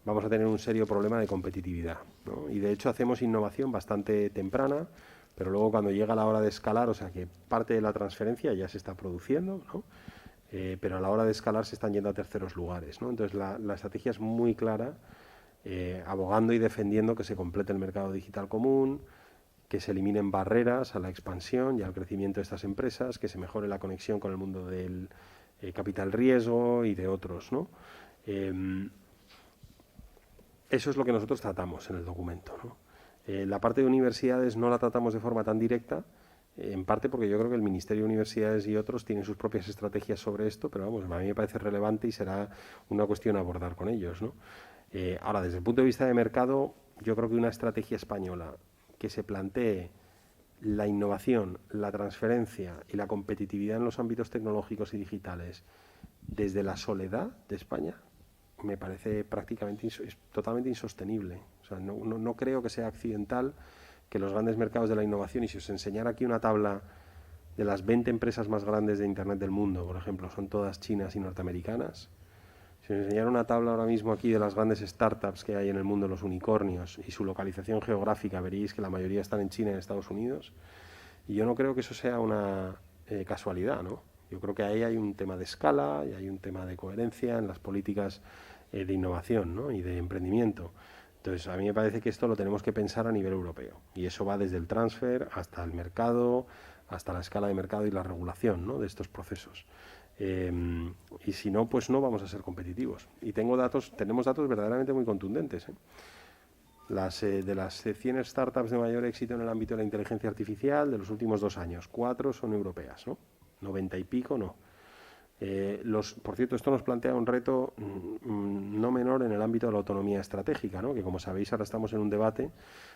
Speaker 3: vamos a tener un serio problema de competitividad, ¿no? Y de hecho hacemos innovación bastante temprana, pero luego cuando llega la hora de escalar, o sea que parte de la transferencia ya se está produciendo, ¿no? Pero a la hora de escalar se están yendo a terceros lugares, ¿no? Entonces la estrategia es muy clara, abogando y defendiendo que se complete el mercado digital común, que se eliminen barreras a la expansión y al crecimiento de estas empresas, que se mejore la conexión con el mundo del capital riesgo y de otros, ¿no? Eso es lo que nosotros tratamos en el documento, ¿no? La parte de universidades no la tratamos de forma tan directa, en parte porque yo creo que el Ministerio de Universidades y otros tienen sus propias estrategias sobre esto, pero vamos, a mí me parece relevante y será una cuestión a abordar con ellos, ¿no? Ahora, desde el punto de vista de mercado, yo creo que una estrategia española que se plantee la innovación, la transferencia y la competitividad en los ámbitos tecnológicos y digitales desde la soledad de España, me parece prácticamente totalmente insostenible. O sea, no creo que sea accidental que los grandes mercados de la innovación, y si os enseñara aquí una tabla de las 20 empresas más grandes de Internet del mundo, por ejemplo, son todas chinas y norteamericanas. Si os enseñara una tabla ahora mismo aquí de las grandes startups que hay en el mundo, los unicornios, y su localización geográfica, veréis que la mayoría están en China y en Estados Unidos. Y yo no creo que eso sea una casualidad, ¿no? Yo creo que ahí hay un tema de escala y hay un tema de coherencia en las políticas de innovación, ¿no?, y de emprendimiento. Entonces, a mí me parece que esto lo tenemos que pensar a nivel europeo. Y eso va desde el transfer hasta el mercado, hasta la escala de mercado y la regulación, ¿no?, de estos procesos. Y si no, pues no vamos a ser competitivos. Y tenemos datos verdaderamente muy contundentes, ¿eh? De las 100 startups de mayor éxito en el ámbito de la inteligencia artificial de los últimos 2 años, 4 son europeas, ¿no? 90 y pico no. Por cierto, esto nos plantea un reto no menor en el ámbito de la autonomía estratégica, ¿no? Que, como sabéis, ahora estamos en un debate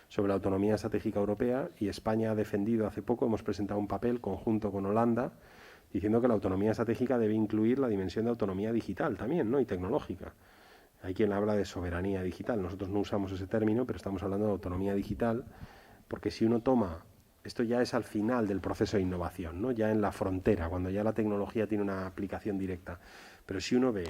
Speaker 3: sobre la autonomía estratégica europea y España ha defendido hace poco, hemos presentado un papel conjunto con Holanda, diciendo que la autonomía estratégica debe incluir la dimensión de autonomía digital también, ¿no? Y tecnológica. Hay quien habla de soberanía digital. Nosotros no usamos ese término, pero estamos hablando de autonomía digital, porque si uno toma... Esto ya es al final del proceso de innovación, ¿no? Ya en la frontera, cuando ya la tecnología tiene una aplicación directa. Pero si uno ve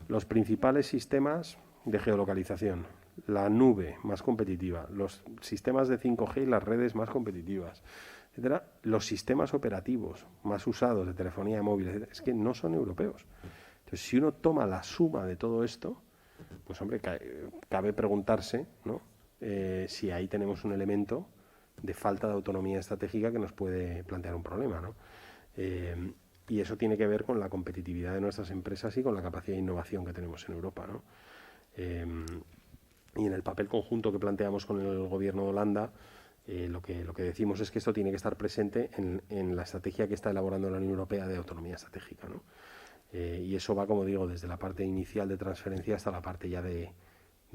Speaker 3: los principales sistemas de geolocalización, la nube más competitiva, los sistemas de 5G y las redes más competitivas, etcétera, los sistemas operativos más usados de telefonía móvil, etcétera, es que no son europeos. Entonces, si uno toma la suma de todo esto, pues hombre, cabe preguntarse, ¿no? Si ahí tenemos un elemento de falta de autonomía estratégica que nos puede plantear un problema, ¿no? Y eso tiene que ver con la competitividad de nuestras empresas y con la capacidad de innovación que tenemos en Europa, ¿no? Y en el papel conjunto que planteamos con el Gobierno de Holanda, lo que decimos es que esto tiene que estar presente en la estrategia que está elaborando la Unión Europea de autonomía estratégica, ¿no? Y eso va, como digo, desde la parte inicial de transferencia hasta la parte ya de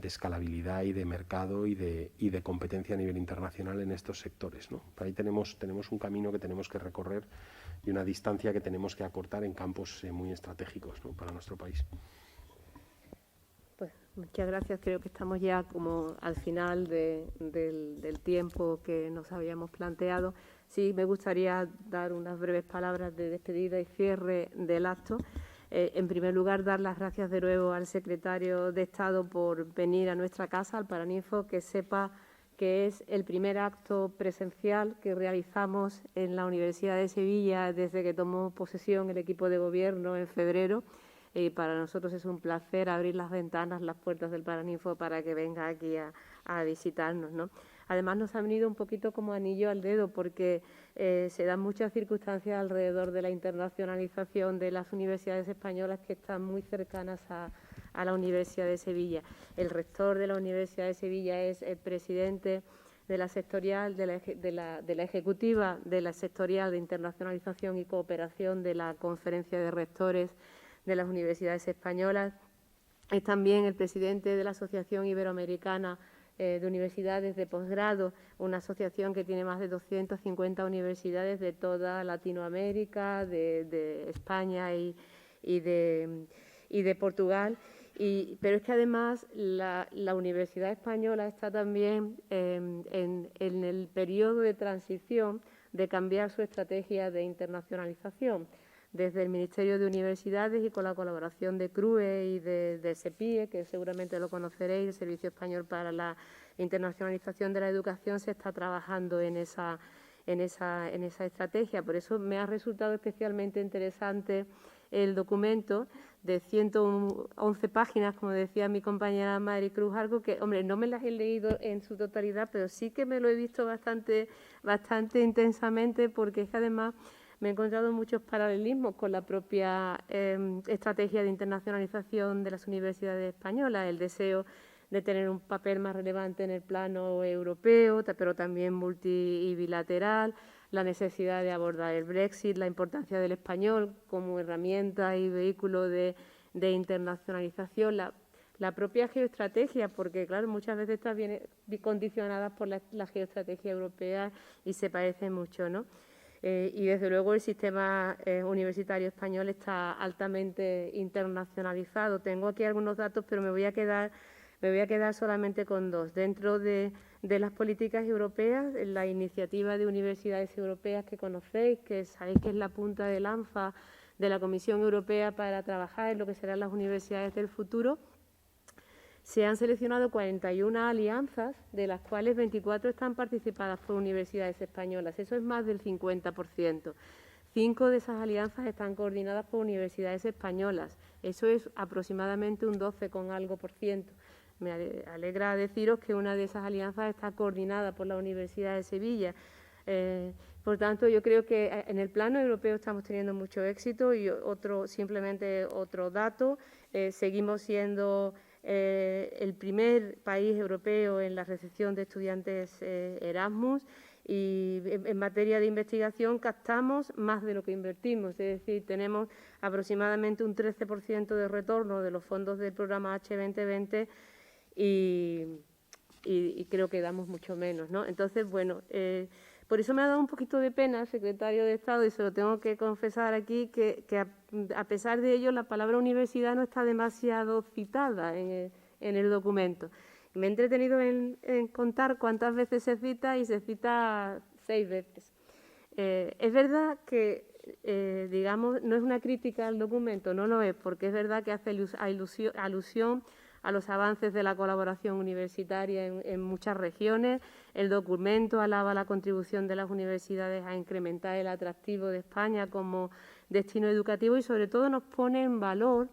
Speaker 3: escalabilidad y de mercado y de competencia a nivel internacional en estos sectores, ¿no? Por ahí tenemos un camino que tenemos que recorrer y una distancia que tenemos que acortar en campos muy estratégicos, ¿no? Para nuestro país.
Speaker 1: Pues muchas gracias. Creo que estamos ya como al final del tiempo que nos habíamos planteado. Sí, me gustaría dar unas breves palabras de despedida y cierre del acto. En primer lugar, dar las gracias de nuevo al secretario de Estado por venir a nuestra casa, al Paraninfo, que sepa que es el primer acto presencial que realizamos en la Universidad de Sevilla desde que tomó posesión el equipo de gobierno en febrero. Y para nosotros es un placer abrir las ventanas, las puertas del Paraninfo para que venga aquí a visitarnos, ¿no? Además, nos ha venido un poquito como anillo al dedo porque se dan muchas circunstancias alrededor de la internacionalización de las universidades españolas que están muy cercanas a la Universidad de Sevilla. El rector de la Universidad de Sevilla es el presidente de la sectorial, de la ejecutiva de la sectorial de internacionalización y cooperación de la Conferencia de Rectores de las Universidades Españolas. Es también el presidente de la Asociación Iberoamericana de Universidades de Posgrado, una asociación que tiene más de 250 universidades de toda Latinoamérica, de España y de Portugal. Pero es que además la Universidad Española está también en el periodo de transición de cambiar su estrategia de internacionalización. Desde el Ministerio de Universidades y con la colaboración de CRUE y de SEPIE, que seguramente lo conoceréis, el Servicio Español para la Internacionalización de la Educación, se está trabajando en esa estrategia. Por eso me ha resultado especialmente interesante el documento de 111 páginas, como decía mi compañera Maricruz Arco, que, hombre, no me las he leído en su totalidad, pero sí que me lo he visto bastante intensamente, porque es que además me he encontrado muchos paralelismos con la propia estrategia de internacionalización de las universidades españolas, el deseo de tener un papel más relevante en el plano europeo, pero también multi y bilateral, la necesidad de abordar el Brexit, la importancia del español como herramienta y vehículo de internacionalización, la propia geoestrategia, porque claro, muchas veces está bien condicionada por la geoestrategia europea y se parece mucho, ¿no? Y desde luego el sistema universitario español está altamente internacionalizado. Tengo aquí algunos datos, pero me voy a quedar solamente con dos. Dentro de las políticas europeas, la iniciativa de universidades europeas que conocéis, que sabéis que es la punta de lanza de la Comisión Europea para trabajar en lo que serán las universidades del futuro, se han seleccionado 41 alianzas, de las cuales 24 están participadas por universidades españolas. Eso es más del 50%. 5 de esas alianzas están coordinadas por universidades españolas. Eso es aproximadamente un 12 con algo por ciento. Me alegra deciros que una de esas alianzas está coordinada por la Universidad de Sevilla. Por tanto, yo creo que en el plano europeo estamos teniendo mucho éxito. Y simplemente otro dato, seguimos siendo el primer país europeo en la recepción de estudiantes Erasmus Y en materia de investigación captamos más de lo que invertimos, es decir, tenemos aproximadamente un 13% de retorno de los fondos del programa H2020 y creo que damos mucho menos, ¿no? Entonces, bueno, por eso me ha dado un poquito de pena, secretario de Estado, y se lo tengo que confesar aquí, que a pesar de ello la palabra universidad no está demasiado citada en el documento. Me he entretenido en contar cuántas veces se cita y se cita 6 veces. Es verdad que, digamos, no es una crítica al documento, no lo es, porque es verdad que hace alusión a los avances de la colaboración universitaria en muchas regiones. El documento alaba la contribución de las universidades a incrementar el atractivo de España como destino educativo y, sobre todo, nos pone en valor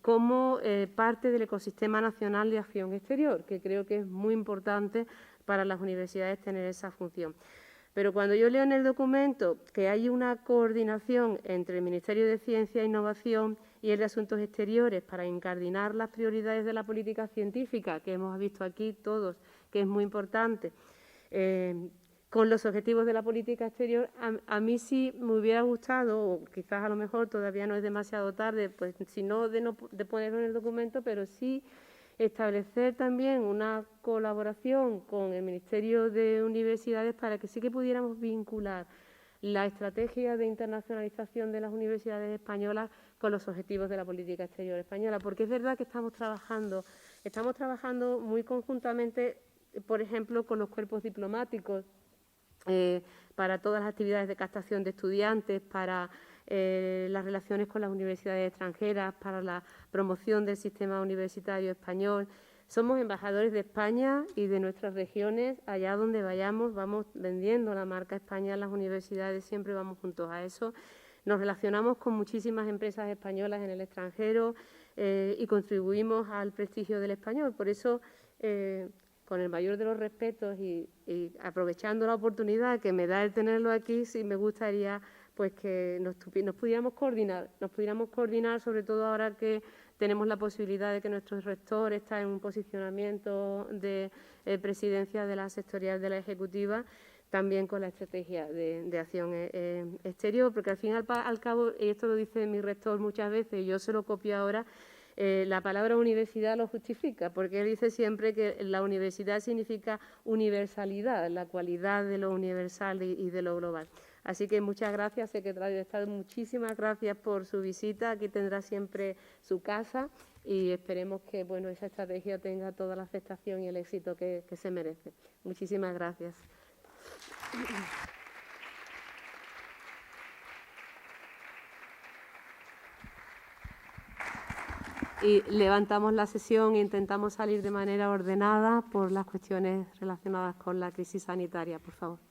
Speaker 1: como parte del ecosistema nacional de acción exterior, que creo que es muy importante para las universidades tener esa función. Pero cuando yo leo en el documento que hay una coordinación entre el Ministerio de Ciencia e Innovación y el de Asuntos Exteriores para incardinar las prioridades de la política científica, que hemos visto aquí todos, que es muy importante, con los objetivos de la política exterior, a mí sí me hubiera gustado, o quizás a lo mejor todavía no es demasiado tarde, pues si no de ponerlo en el documento, pero sí establecer también una colaboración con el Ministerio de Universidades para que sí que pudiéramos vincular la estrategia de internacionalización de las universidades españolas con los objetivos de la política exterior española, porque es verdad que estamos trabajando muy conjuntamente, por ejemplo, con los cuerpos diplomáticos, para todas las actividades de captación de estudiantes, para las relaciones con las universidades extranjeras, para la promoción del sistema universitario español. Somos embajadores de España y de nuestras regiones, allá donde vayamos, vamos vendiendo la marca España en las universidades, siempre vamos juntos a eso. Nos relacionamos con muchísimas empresas españolas en el extranjero y contribuimos al prestigio del español. Por eso, con el mayor de los respetos y aprovechando la oportunidad que me da el tenerlo aquí, sí me gustaría pues que nos pudiéramos coordinar, sobre todo ahora que tenemos la posibilidad de que nuestro rector está en un posicionamiento de presidencia de la sectorial de la Ejecutiva, también con la estrategia de acción exterior, porque al fin y al cabo, y esto lo dice mi rector muchas veces, y yo se lo copio ahora, la palabra universidad lo justifica, porque él dice siempre que la universidad significa universalidad, la cualidad de lo universal y de lo global. Así que muchas gracias, secretario de Estado, muchísimas gracias por su visita. Aquí tendrá siempre su casa y esperemos que esa estrategia tenga toda la aceptación y el éxito que se merece. Muchísimas gracias. Y levantamos la sesión e intentamos salir de manera ordenada por las cuestiones relacionadas con la crisis sanitaria, por favor.